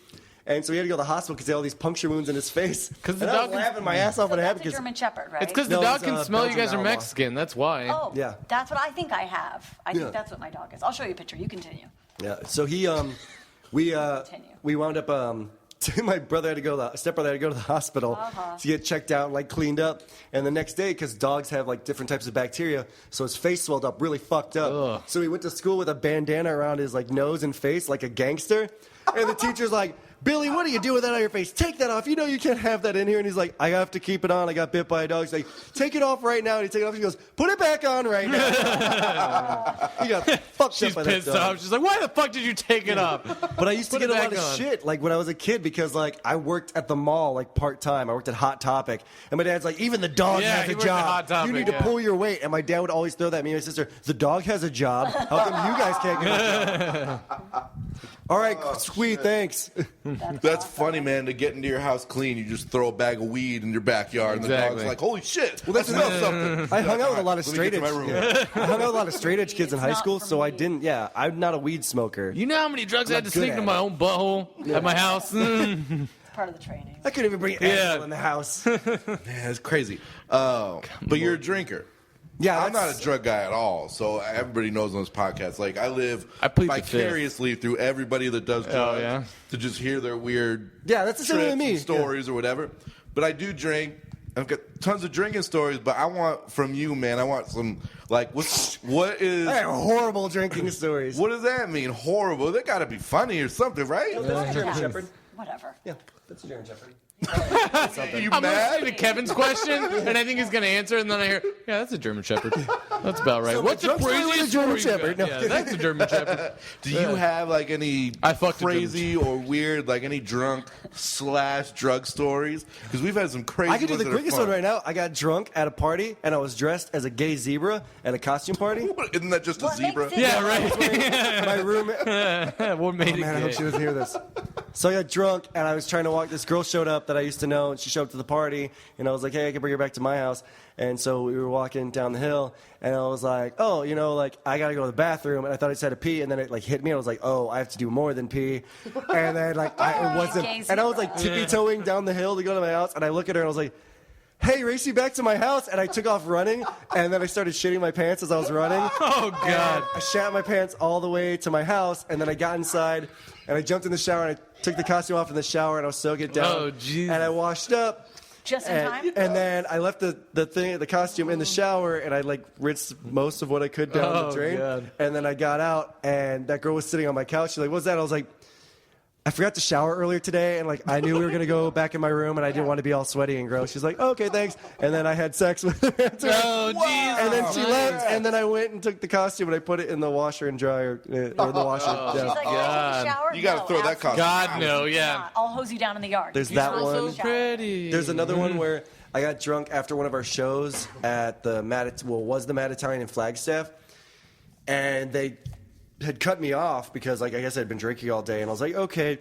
Speaker 5: And so he had to go to the hospital because he had all these puncture wounds in his face.
Speaker 6: Because the
Speaker 5: And I was
Speaker 6: dog can-
Speaker 5: laughing my ass off
Speaker 4: So
Speaker 5: when it
Speaker 4: that's
Speaker 5: happened.
Speaker 4: a
Speaker 5: 'Cause
Speaker 4: German Shepherd, right?
Speaker 6: It's because
Speaker 5: No,
Speaker 6: the dog
Speaker 5: it's,
Speaker 6: can smell you
Speaker 5: Belgian
Speaker 6: guys are
Speaker 5: Malinois.
Speaker 6: Mexican. That's why.
Speaker 4: Oh,
Speaker 5: Yeah.
Speaker 4: that's what I think I have. I
Speaker 5: Yeah.
Speaker 4: think that's what my dog is. I'll show you a picture. You continue.
Speaker 5: Yeah. So he we wound up my brother had to go stepbrother had to go to the hospital to get checked out and like cleaned up. And the next day, because dogs have like different types of bacteria, so his face swelled up really fucked up.
Speaker 6: Ugh.
Speaker 5: So he went to school with a bandana around his like nose and face like a gangster. And the teacher's like, Billy, what are you doing with that on your face? Take that off. You know you can't have that in here. And he's like, I have to keep it on. I got bit by a dog. He's like, take it off right now. And he takes it off. He goes, put it back on right now. He got fucked
Speaker 6: She's
Speaker 5: up by that
Speaker 6: pissed
Speaker 5: dog.
Speaker 6: off. She's like, why the fuck did you take it off?
Speaker 5: But I used to
Speaker 6: Put
Speaker 5: get
Speaker 6: it
Speaker 5: a lot
Speaker 6: back
Speaker 5: of
Speaker 6: on.
Speaker 5: shit like when I was a kid because like I worked at the mall like part-time. I worked at Hot Topic. And my dad's like, even the dog
Speaker 6: Yeah,
Speaker 5: has
Speaker 6: he
Speaker 5: a
Speaker 6: worked at
Speaker 5: job.
Speaker 6: Hot Topic,
Speaker 5: You need to
Speaker 6: yeah.
Speaker 5: pull your weight. And my dad would always throw that at me and my sister, the dog has a job. How come you guys can't get a job? All right, sweet, thanks.
Speaker 3: That's funny, man. To get into your house clean, you just throw a bag of weed in your backyard, and the
Speaker 6: Exactly.
Speaker 3: dog's like, "Holy shit! Well, that smells something."
Speaker 5: I hung out with a lot of
Speaker 3: Let me
Speaker 5: straight
Speaker 3: get
Speaker 5: edge.
Speaker 3: to my room.
Speaker 5: I hung out with a lot of straight edge kids in
Speaker 4: It's
Speaker 5: high
Speaker 4: not
Speaker 5: school,
Speaker 4: for
Speaker 5: so I
Speaker 4: me.
Speaker 5: didn't. Yeah, I'm not a weed smoker.
Speaker 6: You know how many drugs I had to
Speaker 5: not good
Speaker 6: sneak
Speaker 5: at
Speaker 6: into my
Speaker 5: it.
Speaker 6: own butthole at my house?
Speaker 4: It's part of the training.
Speaker 5: I couldn't even bring animal in the house.
Speaker 3: Man, it's crazy. But you're a drinker.
Speaker 5: Yeah,
Speaker 3: I'm not
Speaker 5: that's-
Speaker 3: a drug guy at all. So everybody knows on this podcast. Like I live
Speaker 6: I plead the fifth.
Speaker 3: vicariously through everybody that does drugs
Speaker 6: yeah?
Speaker 3: to just hear their weird
Speaker 5: Yeah, that's the same with
Speaker 3: trips
Speaker 5: me.
Speaker 3: and stories or whatever. But I do drink. I've got tons of drinking stories. But I want from you, man. I want some like what is
Speaker 5: I have horrible drinking stories.
Speaker 3: what does that mean? Horrible. They got to be funny or something, right?
Speaker 5: That's a German Shepherd.
Speaker 4: Whatever.
Speaker 5: Yeah, that's a German Shepherd.
Speaker 3: You
Speaker 6: I'm
Speaker 3: mad?
Speaker 6: listening to Kevin's question, and I think he's going to answer, and then I hear, yeah, that's a German Shepherd. That's about right.
Speaker 5: So
Speaker 6: What's the
Speaker 5: drunk story with
Speaker 6: craziest
Speaker 5: a German
Speaker 6: story you
Speaker 5: Shepherd?
Speaker 6: got?
Speaker 5: No.
Speaker 6: Yeah, that's a German Shepherd.
Speaker 3: Do you have like any
Speaker 6: I fucked a
Speaker 3: crazy or weird, like any drunk / drug stories? Because we've had some crazy.
Speaker 5: I can do
Speaker 3: ones
Speaker 5: the
Speaker 3: that are
Speaker 5: quickest
Speaker 3: fun.
Speaker 5: one right now. I got drunk at a party, and I was dressed as a gay zebra at a costume party.
Speaker 3: Isn't that just a
Speaker 4: What makes
Speaker 3: zebra?
Speaker 4: it-
Speaker 6: Yeah, right.
Speaker 5: My roommate.
Speaker 6: What made it
Speaker 5: Man, I hope
Speaker 6: gay?
Speaker 5: she doesn't hear this. So I got drunk, and I was trying to walk. This girl showed up that I used to know, and she showed up to the party, and I was like, hey, I can bring her back to my house. And so we were walking down the hill, and I was like, oh, you know, like, I got to go to the bathroom. And I thought I just had to pee, and then it, like, hit me. I was like, oh, I have to do more than pee. And then, like, it wasn't.
Speaker 4: Gay
Speaker 5: And I was,
Speaker 4: zebra.
Speaker 5: like, tippy-toeing down the hill to go to my house, and I look at her, and I was like, hey, race you back to my house. And I took off running, and then I started shitting my pants as I was running.
Speaker 6: Oh, God.
Speaker 5: I shat my pants all the way to my house, and then I got inside, and I jumped in the shower, and I took the costume off in the shower, and I was soaking it down.
Speaker 6: Oh, Jesus.
Speaker 5: And I washed up.
Speaker 4: Just in time?
Speaker 5: And then I left the costume in the shower, and I like rinsed most of what I could down
Speaker 6: Oh,
Speaker 5: the drain.
Speaker 6: God.
Speaker 5: And then I got out, and that girl was sitting on my couch. She's like, "What's that?" I was like, I forgot to shower earlier today, and like I knew we were gonna go back in my room, and I didn't want to be all sweaty and gross. She's like, oh, "Okay, thanks." And then I had sex with her.
Speaker 6: Oh, Jesus.
Speaker 5: And then she left, and then I went and took the costume and I put it in the washer and dryer, or the washer.
Speaker 4: She's
Speaker 5: Yeah.
Speaker 4: like, "Can I take a shower?"
Speaker 3: You gotta
Speaker 4: No,
Speaker 3: throw that
Speaker 4: absolutely
Speaker 3: costume
Speaker 6: God, no, yeah.
Speaker 4: not. I'll hose you down in the yard.
Speaker 5: There's
Speaker 4: You're
Speaker 5: that
Speaker 4: supposed to
Speaker 5: one.
Speaker 4: shower.
Speaker 6: Pretty.
Speaker 5: There's another one where I got drunk after one of our shows at the was the Mad Italian in Flagstaff, and they had cut me off because like I guess I'd been drinking all day, and I was like, okay.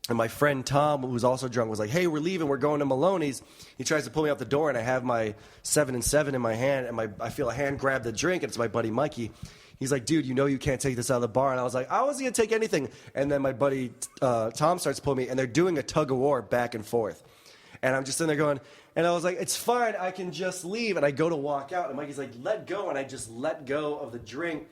Speaker 5: And my friend Tom, who was also drunk, was like, hey, we're leaving. We're going to Maloney's. He tries to pull me out the door, and I have my 7 and 7 in my hand, and I feel a hand grab the drink, and it's my buddy Mikey. He's like, dude, you know you can't take this out of the bar. And I was like, I wasn't going to take anything. And then my buddy Tom starts pulling me, and they're doing a tug-of-war back and forth. And I'm just sitting there going, and I was like, it's fine. I can just leave. And I go to walk out, and Mikey's like, let go. And I just let go of the drink.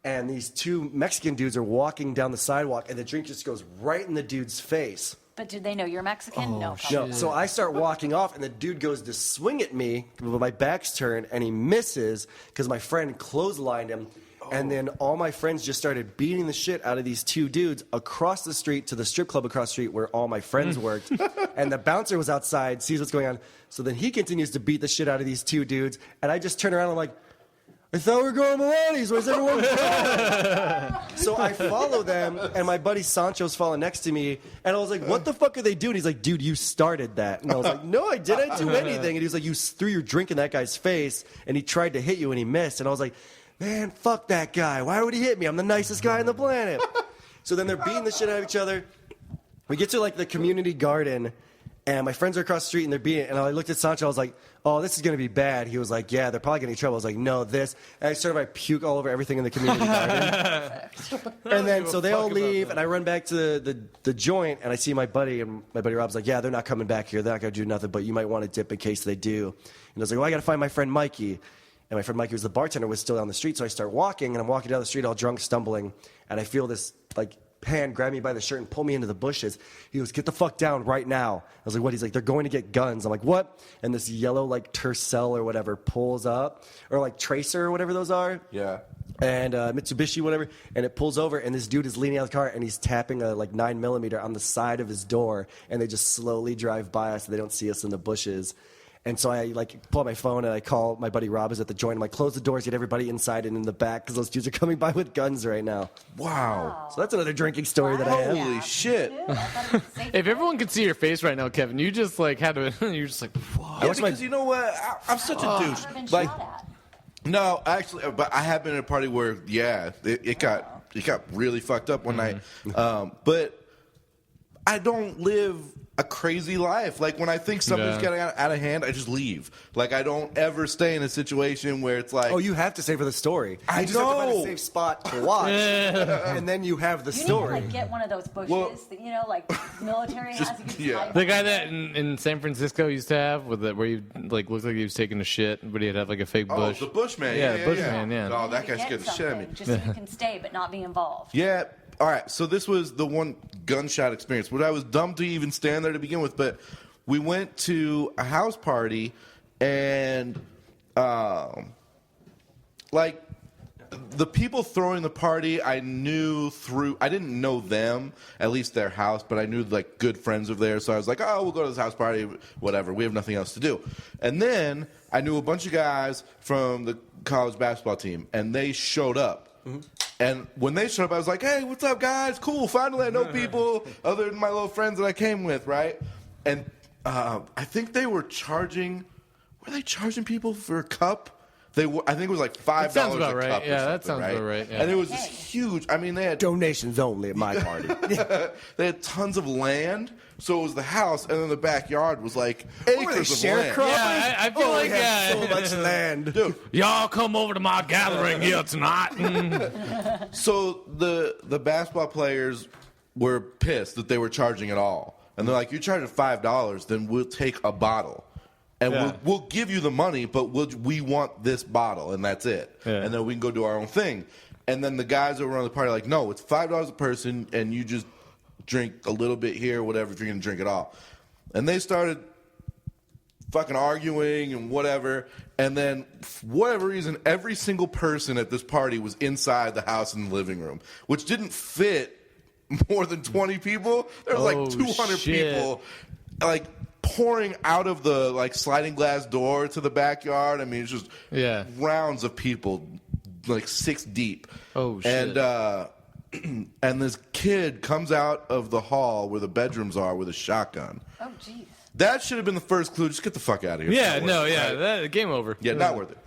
Speaker 5: And these two Mexican dudes are walking down the sidewalk, and the drink just goes right in the dude's face.
Speaker 4: But did they know you're Mexican? No.
Speaker 5: No, so I start walking off, and the dude goes to swing at me, but my back's turned, and he misses because my friend clotheslined him. And then all my friends just started beating the shit out of these two dudes across the street to the strip club across the street where all my friends worked. And the bouncer was outside, sees what's going on. So then he continues to beat the shit out of these two dudes, and I just turn around and I'm like, I thought we were going to Maloney's. Where's everyone going? So I follow them, and my buddy Sancho's following next to me. And I was like, what the fuck are they doing? He's like, dude, you started that. And I was like, no, I didn't do anything. And he was like, you threw your drink in that guy's face, and he tried to hit you, and he missed. And I was like, man, fuck that guy. Why would he hit me? I'm the nicest guy on the planet. So then they're beating the shit out of each other. We get to, like, the community garden, and my friends are across the street, and they're beating it. And I looked at Sancho. I was like, oh, this is going to be bad. He was like, yeah, they're probably getting in trouble. I was like, no, this. And I started, I puke all over everything in the community garden. And then, so they all leave, and I run back to the joint, and I see my buddy, and my buddy Rob's like, yeah, they're not coming back here. They're not going to do nothing, but you might want to dip in case they do. And I was like, well, I got to find my friend Mikey. And my friend Mikey was the bartender, was still down the street. So I start walking, and I'm walking down the street all drunk, stumbling, and I feel this, like, hand grab me by the shirt and pull me into the bushes. He goes, get the fuck down right now. I was like, what? He's like, they're going to get guns. I'm like, what? And this yellow, like, Tercel or whatever pulls up, or like Tracer or whatever those are.
Speaker 3: Yeah.
Speaker 5: and Mitsubishi, whatever, and it pulls over, and this dude is leaning out of the car, and he's tapping a 9mm on the side of his door, and they just slowly drive by us, so they don't see us in the bushes. And so I pull out my phone and I call my buddy Rob, who's at the joint. I'm like, close the doors, get everybody inside and in the back because those dudes are coming by with guns right now.
Speaker 3: Wow.
Speaker 5: So that's another drinking story that I have.
Speaker 3: Holy shit.
Speaker 6: If everyone could see your face right now, Kevin, you just had to. You're just like, whoa.
Speaker 3: Yeah, because you know what? I'm such a douche.
Speaker 4: Been
Speaker 3: Like,
Speaker 4: shot at.
Speaker 3: no, actually, but I have been at a party where, it got really fucked up one night. But I don't live a crazy life. Like, when I think something's getting out of hand, I just leave. Like, I don't ever stay in a situation where it's like...
Speaker 5: Oh, you have to stay for the story.
Speaker 3: I
Speaker 5: You just have to find a
Speaker 3: know.
Speaker 5: safe spot to watch, and then you have the
Speaker 4: You
Speaker 5: story.
Speaker 4: need to get one of those bushes
Speaker 3: Well-
Speaker 4: that like military has. You can
Speaker 3: yeah.
Speaker 4: hide
Speaker 6: The guy that in San Francisco used to have where he looked like he was taking a shit, but he'd have a fake bush.
Speaker 3: Oh, the Bushman.
Speaker 6: Yeah,
Speaker 3: Yeah,
Speaker 6: the Bushman, yeah.
Speaker 3: Oh, that
Speaker 4: to
Speaker 3: guy scared
Speaker 4: get
Speaker 3: the shit out of me.
Speaker 4: something just so you can stay but not be involved.
Speaker 3: Yeah. All right. So this was the one gunshot experience. What I was dumb to even stand there to begin with, but we went to a house party, and the people throwing the party, I knew through. I didn't know them, at least their house, but I knew good friends of theirs. So I was like, oh, we'll go to this house party, whatever. We have nothing else to do. And then I knew a bunch of guys from the college basketball team, and they showed up. Mm-hmm. And when they showed up, I was like, hey, what's up, guys? Cool. Finally, I know people other than my little friends that I came with, right? And I think they were charging. Were they charging people for a cup? I think it was like $5
Speaker 6: sounds
Speaker 3: a
Speaker 6: about right.
Speaker 3: cup. Or
Speaker 6: Yeah,
Speaker 3: something,
Speaker 6: that sounds
Speaker 3: right?
Speaker 6: about right, yeah.
Speaker 3: And it was this huge. I mean, they had
Speaker 5: Donations only at my party.
Speaker 3: they had tons of land, so it was the house, and then the backyard was like acres of land.
Speaker 6: Yeah, I feel like
Speaker 5: we have so much land.
Speaker 3: Dude,
Speaker 6: y'all come over to my gathering here tonight.
Speaker 3: so the basketball players were pissed that they were charging it all, and they're like, "You charge $5, then we'll take a bottle." And we'll give you the money, but we want this bottle, and that's it. Yeah. And then we can go do our own thing. And then the guys that were on the party are like, no, it's $5 a person, and you just drink a little bit here, whatever, if you're going to drink it all. And they started fucking arguing and whatever. And then, for whatever reason, every single person at this party was inside the house in the living room, which didn't fit more than 20 people. There was 200 people, pouring out of the sliding glass door to the backyard. I mean, it's just rounds of people, 6 deep.
Speaker 6: Oh shit!
Speaker 3: And this kid comes out of the hall where the bedrooms are with a shotgun.
Speaker 4: Oh, jeez.
Speaker 3: That should have been the first clue. Just get the fuck out of here.
Speaker 6: Yeah, no, yeah, game over.
Speaker 3: Yeah, not worth it.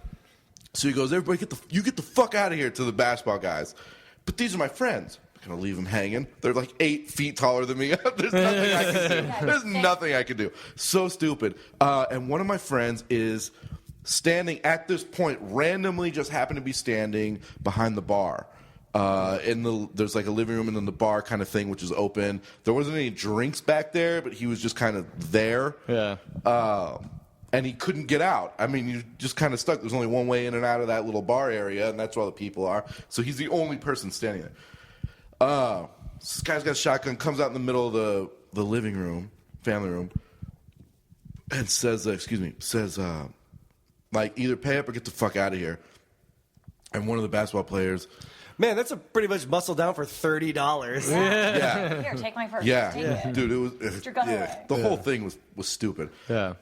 Speaker 3: So he goes, everybody, get the fuck out of here to the basketball guys. But these are my friends. Gonna leave them hanging. They're 8 feet taller than me. There's nothing I can do. There's nothing I can do. So stupid. And one of my friends is standing at this point, randomly just happened to be standing behind the bar. There's a living room and then the bar kind of thing, which is open. There wasn't any drinks back there, but he was just kind of there.
Speaker 6: Yeah.
Speaker 3: And he couldn't get out. I mean, you're just kind of stuck. There's only one way in and out of that little bar area, and that's where all the people are. So he's the only person standing there. This guy's got a shotgun, comes out in the middle of the living room, family room, and says, either pay up or get the fuck out of here. And one of the basketball players,
Speaker 5: Man, that's a pretty much muscle down for $30.
Speaker 3: yeah,
Speaker 4: Here, take my purse.
Speaker 3: yeah,
Speaker 4: Take it.
Speaker 3: dude, it was
Speaker 4: Put your gun away.
Speaker 3: the whole thing was stupid.
Speaker 6: Yeah.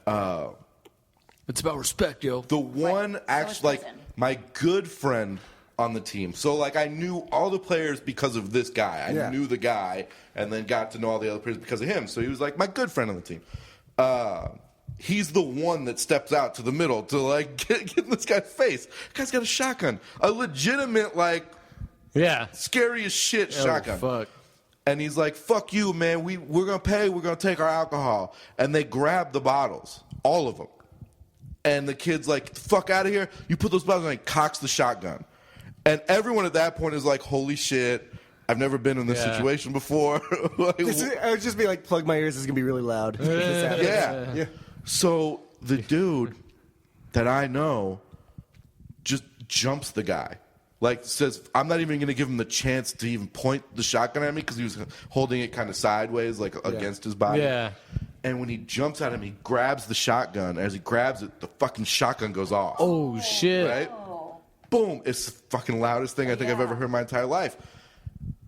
Speaker 6: It's about respect, yo.
Speaker 3: The one actually,
Speaker 4: prison.
Speaker 3: my good friend on the team. So, I knew all the players because of this guy. I knew the guy, and then got to know all the other players because of him. So he was my good friend on the team. He's the one that steps out to the middle to get in this guy's face. The guy's got a shotgun, a legitimate scary as shit shotgun.
Speaker 6: Fuck.
Speaker 3: And he's like, "Fuck you, man. We're gonna pay. We're gonna take our alcohol." And they grab the bottles, all of them. And the kid's like, "Fuck out of here! You put those bottles." And he cocks the shotgun. And everyone at that point is like, holy shit, I've never been in this situation before.
Speaker 5: I would just be plug my ears, this is going to be really loud.
Speaker 3: Yeah. So the dude that I know just jumps the guy. Says, I'm not even going to give him the chance to even point the shotgun at me because he was holding it kind of sideways, against his body.
Speaker 6: Yeah.
Speaker 3: And when he jumps at him, he grabs the shotgun. As he grabs it, the fucking shotgun goes off.
Speaker 6: Oh, shit.
Speaker 3: Right? boom. It's the fucking loudest thing I think I've ever heard in my entire life.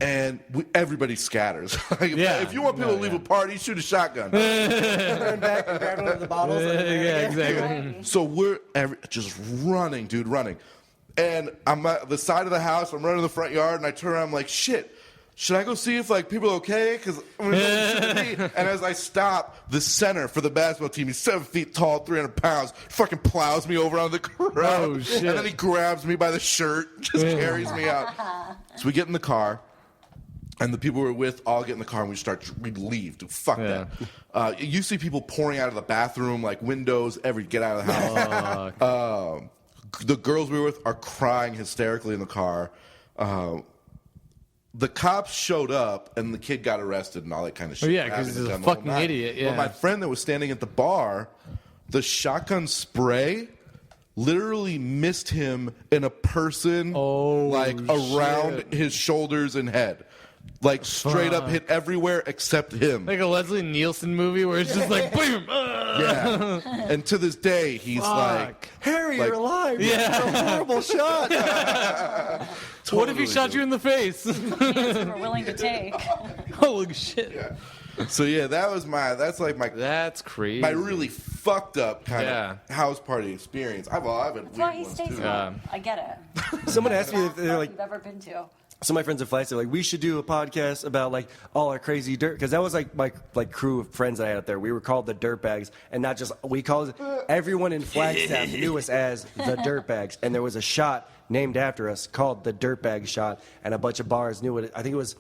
Speaker 3: And everybody scatters. If you want people to leave a party, shoot a shotgun.
Speaker 5: Turn back and grab one of the bottles.
Speaker 6: Yeah, exactly.
Speaker 3: So we're just running, dude, running. And I'm at the side of the house. I'm running to the front yard, and I turn around. I'm like, shit. Should I go see if people are okay? Because I'm gonna go and as I stop, the center for the basketball team, he's 7 feet tall, 300 pounds, fucking plows me over on the ground.
Speaker 6: Oh, shit.
Speaker 3: And then he grabs me by the shirt, just carries me out. So we get in the car. And the people we're with all get in the car and we leave. Dude, fuck that. You see people pouring out of the bathroom, like windows, get out of the house. The girls we were with are crying hysterically in the car. The cops showed up and the kid got arrested and all that kind of shit.
Speaker 6: Oh, yeah, because he's a fucking idiot. Yeah.
Speaker 3: But my friend that was standing at the bar, the shotgun spray literally missed him in a person around his shoulders and head. Like, straight up hit everywhere except him.
Speaker 6: Like a Leslie Nielsen movie where it's just like, boom!
Speaker 3: Yeah. And to this day, he's like,
Speaker 5: Harry, you're alive.
Speaker 3: Yeah.
Speaker 5: It's a horrible shot.
Speaker 3: Totally,
Speaker 6: what if he shot you in the face?
Speaker 4: We're willing to take.
Speaker 6: Holy shit.
Speaker 3: Yeah. So, yeah, that's
Speaker 6: crazy.
Speaker 3: my really fucked up kind of house party experience. I've had
Speaker 4: That's why
Speaker 3: weird
Speaker 4: he
Speaker 3: ones,
Speaker 4: stays
Speaker 3: too.
Speaker 4: home. I get it.
Speaker 5: Someone asked me if they're like,
Speaker 4: You've ever been to.
Speaker 5: some of my friends at Flights are like, we should do a podcast about like all our crazy dirt, because that was like my crew of friends I had out there. We were called the Dirtbags, and not just we called everyone in Flagstaff knew us as the Dirtbags, and there was a shot named after us called the Dirtbag Shot, and a bunch of bars knew it. I think it was,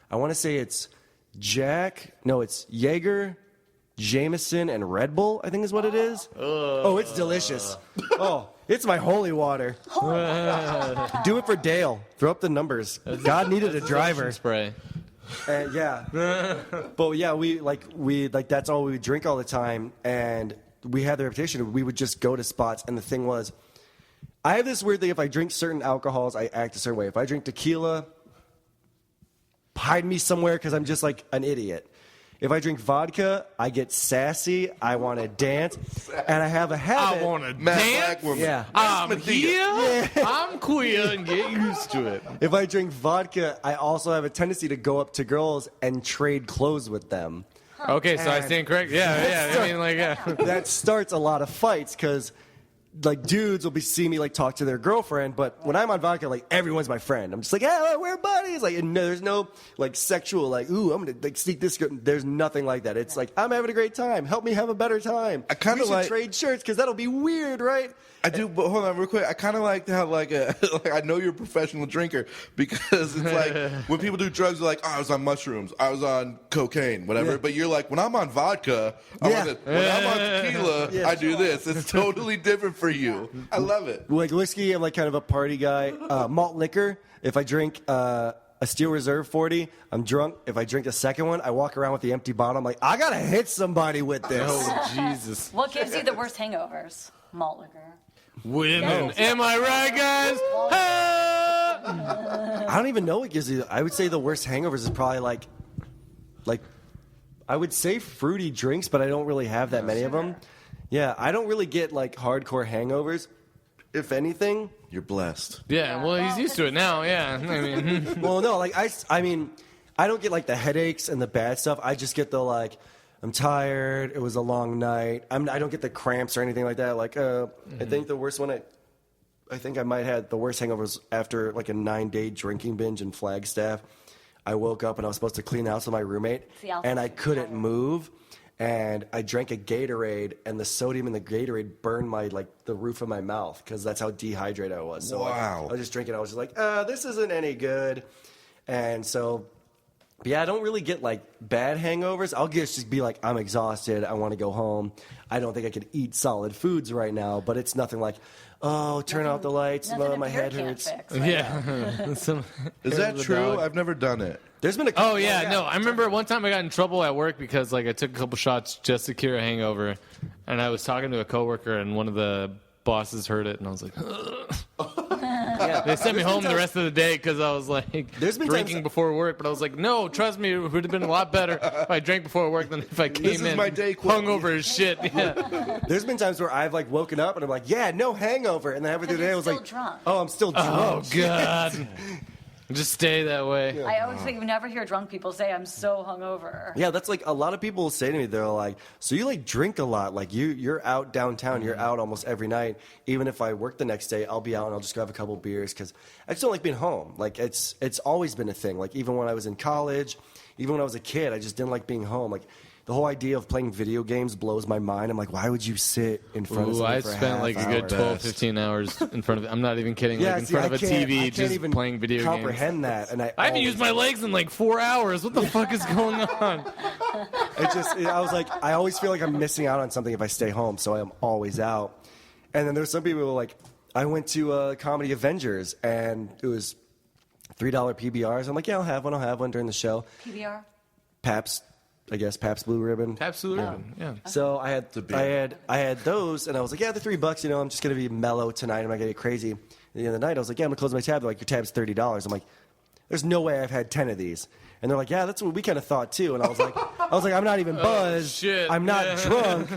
Speaker 5: I want to say it's it's Jaeger, Jameson, and Red Bull, I think is what it is. Oh, it's delicious. Oh, it's my holy water. Do it for Dale. Throw up the numbers. God needed a driver.
Speaker 6: Spray.
Speaker 5: Yeah. But yeah, we that's all we would drink all the time, and we had the reputation. We would just go to spots, and the thing was, I have this weird thing. If I drink certain alcohols, I act a certain way. If I drink tequila, hide me somewhere because I'm just like an idiot. If I drink vodka, I get sassy. I want to dance, and I have a habit.
Speaker 6: I want to dance.
Speaker 5: Yeah.
Speaker 6: I'm here. I'm queer and get used to it.
Speaker 5: If I drink vodka, I also have a tendency to go up to girls and trade clothes with them.
Speaker 6: Okay, so I stand correct. Yeah. I mean, like,
Speaker 5: That starts a lot of fights because, like, dudes will see me like talk to their girlfriend, but when I'm on vodka, like, everyone's my friend. I'm just like, yeah, we're buddies. Like, and there's no like sexual like, ooh, I'm gonna like sneak this girl. There's nothing like that. It's like, I'm having a great time. Help me have a better time.
Speaker 3: I kind of like
Speaker 5: trade shirts because that'll be weird, right?
Speaker 3: I do, but hold on real quick. I kind of like to have like I know you're a professional drinker because it's like when people do drugs, they're like, oh, I was on mushrooms, I was on cocaine, whatever. Yeah. But you're like, when I'm on vodka, when I'm on tequila, I do this. It's totally different for you. I love it.
Speaker 5: Like whiskey, I'm like kind of a party guy. Malt liquor, if I drink a Steel Reserve 40, I'm drunk. If I drink a second one, I walk around with the empty bottle. I'm like, I gotta hit somebody with this.
Speaker 6: Oh, Jesus.
Speaker 4: What gives you the worst hangovers? Malt liquor.
Speaker 6: Women. Am I right, guys?
Speaker 5: I don't even know what gives you. I would say the worst hangovers is probably like I would say fruity drinks, but I don't really have that many of them. Yeah, I don't really get like hardcore hangovers. If anything,
Speaker 3: you're blessed.
Speaker 6: Yeah, well, he's used to it now. Yeah, I mean,
Speaker 5: well, no, like I mean, I don't get like the headaches and the bad stuff. I just get the like, I'm tired. It was a long night. I don't get the cramps or anything like that. Like, I think the worst one I think I might have the worst hangovers after like a 9-day drinking binge in Flagstaff. I woke up and I was supposed to clean the house with my roommate, and I couldn't move. And I drank a Gatorade, and the sodium in the Gatorade burned the roof of my mouth because that's how dehydrated I was. So
Speaker 3: wow.
Speaker 5: I was just drinking. I was just like, this isn't any good. And so, yeah, I don't really get like bad hangovers. I'll just be like, I'm exhausted. I want to go home. I don't think I could eat solid foods right now, but it's nothing like, turn off the lights. My head hurts.
Speaker 6: Yeah.
Speaker 3: Is that true? I've never done it.
Speaker 5: There's been a
Speaker 6: no. I remember one time I got in trouble at work because like I took a couple shots just to cure a hangover, and I was talking to a coworker, and one of the bosses heard it, and I was like, They sent me home the rest of the day because I was like
Speaker 5: There's been
Speaker 6: drinking
Speaker 5: times-
Speaker 6: before work. But I was like, no, trust me, it would have been a lot better if I drank before work than if I came
Speaker 3: is
Speaker 6: in
Speaker 3: my day quote.
Speaker 6: hungover as shit. Yeah.
Speaker 5: There's been times where I've like woken up and I'm like, yeah, no hangover, and then halfway through the day I was
Speaker 4: Still
Speaker 5: like,
Speaker 4: drunk.
Speaker 5: oh, I'm still drunk.
Speaker 6: Oh God. Just stay that way.
Speaker 4: I always think you never hear drunk people say, I'm so hungover.
Speaker 5: Yeah, that's like a lot of people will say to me, they're like, so you like drink a lot, like you're out downtown, you're out almost every night. Even if I work the next day, I'll be out and I'll just go have a couple beers because I just don't like being home. Like it's always been a thing. Like even when I was in college, even when I was a kid, I just didn't like being home. Like the whole idea of playing video games blows my mind. I'm like, why would you sit in front of something
Speaker 6: I
Speaker 5: for a
Speaker 6: spent
Speaker 5: half
Speaker 6: like a
Speaker 5: hour?
Speaker 6: good 12, 15 hours in front of it. I'm not even kidding.
Speaker 5: Yeah,
Speaker 6: like in
Speaker 5: see,
Speaker 6: front of
Speaker 5: I
Speaker 6: a
Speaker 5: can't- I
Speaker 6: TV,
Speaker 5: can't
Speaker 6: just
Speaker 5: even
Speaker 6: playing video games.
Speaker 5: comprehend that, and
Speaker 6: I haven't used my legs in like 4 hours. What the fuck is going on?
Speaker 5: I was like, I always feel like I'm missing out on something if I stay home, so I'm always out. And then there's some people who are like, I went to Comedy Avengers, and it was $3 PBRs. I'm like, yeah, I'll have one during the show.
Speaker 4: PBR?
Speaker 5: Pabst, I guess, Pabst Blue Ribbon.
Speaker 6: Absolutely. Yeah.
Speaker 5: So I had those, and I was like, yeah, they're $3. You know, I'm just gonna be mellow tonight. I'm not gonna get crazy. At the end of the night, I was like, yeah, I'm gonna close my tab. They're like, your tab's $30. I'm like, there's no way I've had 10 of these. And they're like, yeah, that's what we kind of thought too. And I was like, I'm not even buzzed.
Speaker 6: shit.
Speaker 5: I'm not drunk.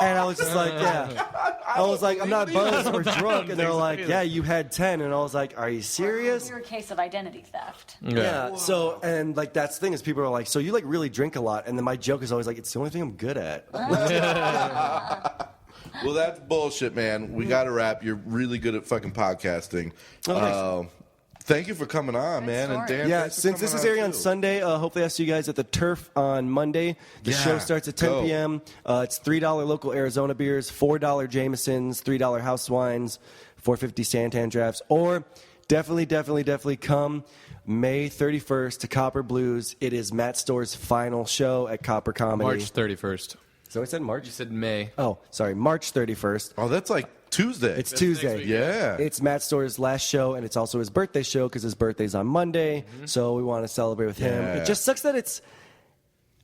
Speaker 5: And I was just like, yeah. I was like, I'm not buzzed or drunk. And they're like, yeah, you had 10. And I was like, are you serious?
Speaker 4: You're a case of identity theft.
Speaker 5: Yeah. So, and like that's the thing is people are like, so you like really drink a lot. And then my joke is always like, it's the only thing I'm good at.
Speaker 3: Well, that's bullshit, man. We got to wrap. You're really good at fucking podcasting. Thank you for coming on, man.
Speaker 4: story.
Speaker 3: And Dan,
Speaker 5: Yeah,
Speaker 3: thanks for
Speaker 5: since this
Speaker 3: coming
Speaker 5: is airing on
Speaker 3: too.
Speaker 5: Sunday, hopefully I see you guys at the Turf on Monday. The
Speaker 3: Yeah,
Speaker 5: show starts at 10
Speaker 3: go.
Speaker 5: p.m. It's $3 local Arizona beers, $4 Jamesons, $3 house wines, $4.50 Santan drafts, or definitely come May 31st to Copper Blues. It is Matt Store's final show at Copper Comedy.
Speaker 6: March 31st.
Speaker 5: So I said March?
Speaker 6: You said May.
Speaker 5: Oh, sorry, March 31st.
Speaker 3: Oh, that's like Tuesday.
Speaker 5: It's
Speaker 6: next
Speaker 5: Tuesday.
Speaker 6: week.
Speaker 3: Yeah.
Speaker 5: It's Matt Store's last show, and it's also his birthday show because his birthday's on Monday. So we want to celebrate with him.
Speaker 3: Yeah.
Speaker 5: It just sucks that it's.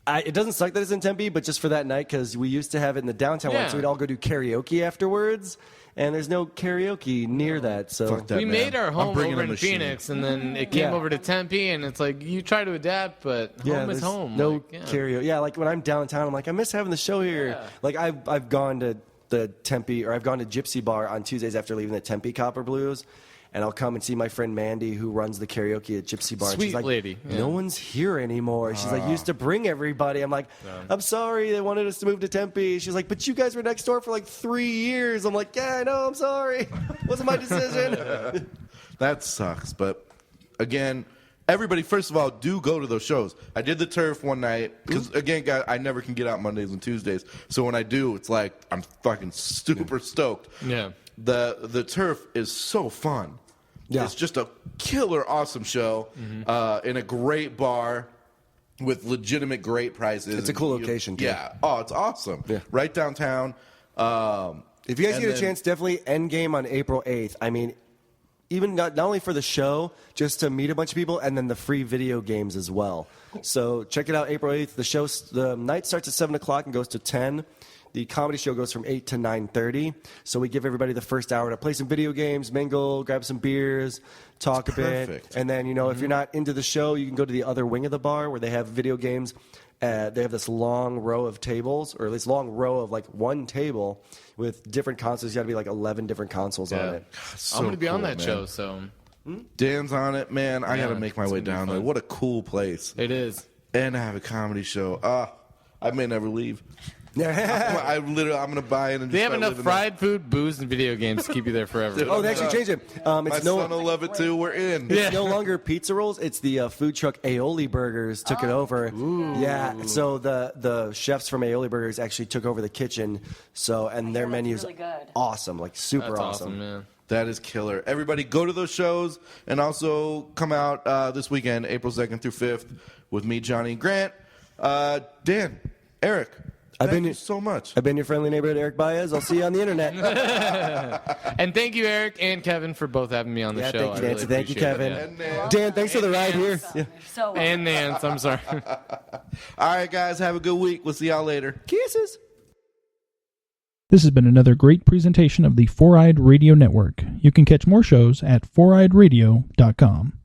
Speaker 5: It doesn't suck that it's in Tempe, but just for that night because we used to have it in the downtown one,
Speaker 6: Yeah.
Speaker 5: so we'd all go do karaoke afterwards, and there's no karaoke near that. So
Speaker 3: Fuck that.
Speaker 6: We
Speaker 3: man.
Speaker 6: made our
Speaker 3: I'm
Speaker 6: home
Speaker 3: bringing
Speaker 6: over
Speaker 3: a
Speaker 6: in
Speaker 3: machine.
Speaker 6: Phoenix, and then it came
Speaker 5: Yeah.
Speaker 6: over to Tempe, and it's like you try to adapt, but home is
Speaker 5: there's
Speaker 6: home.
Speaker 5: No
Speaker 6: Like, yeah.
Speaker 5: karaoke. Yeah, like when I'm downtown, I'm like I miss having the show here.
Speaker 6: Yeah.
Speaker 5: Like I've gone to the Tempe, or I've gone to Gypsy Bar on Tuesdays after leaving the Tempe Copper Blues. And I'll come and see my friend Mandy, who runs the karaoke at Gypsy Bar. And
Speaker 6: Sweet
Speaker 5: she's like,
Speaker 6: lady, yeah.
Speaker 5: No one's here anymore. She's like, used to bring everybody. I'm like, I'm sorry, they wanted us to move to Tempe. She's like, but you guys were next door for like 3 years. I'm like, yeah, I know, I'm sorry. Wasn't my decision.
Speaker 3: That sucks. But again, everybody, first of all, do go to those shows. I did the Turf one night because, again, guys, I never can get out Mondays and Tuesdays. So when I do, it's like I'm fucking super stoked.
Speaker 6: Yeah.
Speaker 3: The Turf is so fun.
Speaker 5: Yeah.
Speaker 3: It's just a killer, awesome show in a great bar with legitimate great prices.
Speaker 5: It's a cool location, too.
Speaker 3: Yeah. Oh, it's awesome.
Speaker 5: Yeah.
Speaker 3: Right downtown.
Speaker 5: If you guys
Speaker 3: And
Speaker 5: get a
Speaker 3: then-
Speaker 5: chance, definitely Endgame on April 8th. I mean, even not only for the show, just to meet a bunch of people, and then the free video games as well. So check it out, April 8th. The night starts at 7 o'clock and goes to 10. The comedy show goes from 8 to 9:30. So we give everybody the first hour to play some video games, mingle, grab some beers, talk a bit.
Speaker 3: Perfect.
Speaker 5: And then, if you're not into the show, you can go to the other wing of the bar where they have video games. They have this long row of tables, or at least long row of like one table with different consoles. You got to be like 11 different consoles on
Speaker 6: Yeah.
Speaker 5: it.
Speaker 3: So
Speaker 6: I'm going to be on
Speaker 3: cool,
Speaker 6: that
Speaker 3: man.
Speaker 6: show, so
Speaker 3: Dan's on it, man. I got to
Speaker 6: Yeah,
Speaker 3: make my
Speaker 6: it's
Speaker 3: way
Speaker 6: gonna be
Speaker 3: down there.
Speaker 6: fun.
Speaker 3: What a cool place.
Speaker 6: it is.
Speaker 3: And I have a comedy show. I may never leave.
Speaker 5: Yeah.
Speaker 3: I'm going to buy in and
Speaker 6: They
Speaker 3: just
Speaker 6: have
Speaker 3: start
Speaker 6: enough
Speaker 3: living
Speaker 6: fried food, booze, and video games to keep you there forever.
Speaker 5: Oh, they actually changed it.
Speaker 3: there. My
Speaker 5: It's
Speaker 3: son will love it too. We're in.
Speaker 5: It's no longer pizza rolls. It's the food truck Aioli Burgers took it over. Yeah, so the chefs from Aioli Burgers actually took over the kitchen. So and their
Speaker 4: that's
Speaker 5: menu's
Speaker 4: really good.
Speaker 5: awesome, like super
Speaker 6: That's awesome, man.
Speaker 3: That is killer. Everybody go to those shows and also come out this weekend, April 2nd through 5th, with me, Johnny and Grant. Dan, Eric, thank you so much.
Speaker 5: I've been your friendly neighborhood, Erick Biez. I'll see you on the internet.
Speaker 6: And thank you, Eric and Kevin, for both having me on the
Speaker 5: Yeah,
Speaker 6: show.
Speaker 5: thank you,
Speaker 6: I really
Speaker 5: Nancy. Thank you,
Speaker 6: appreciate it,
Speaker 5: Kevin.
Speaker 6: yeah.
Speaker 3: And Nance.
Speaker 5: Dan, thanks for the ride here. Yeah.
Speaker 4: So
Speaker 6: And Nance, I'm sorry.
Speaker 3: All right, guys, have a good week. We'll see y'all later.
Speaker 5: Kisses.
Speaker 2: This has been another great presentation of the Four-Eyed Radio Network. You can catch more shows at foureyedradio.com.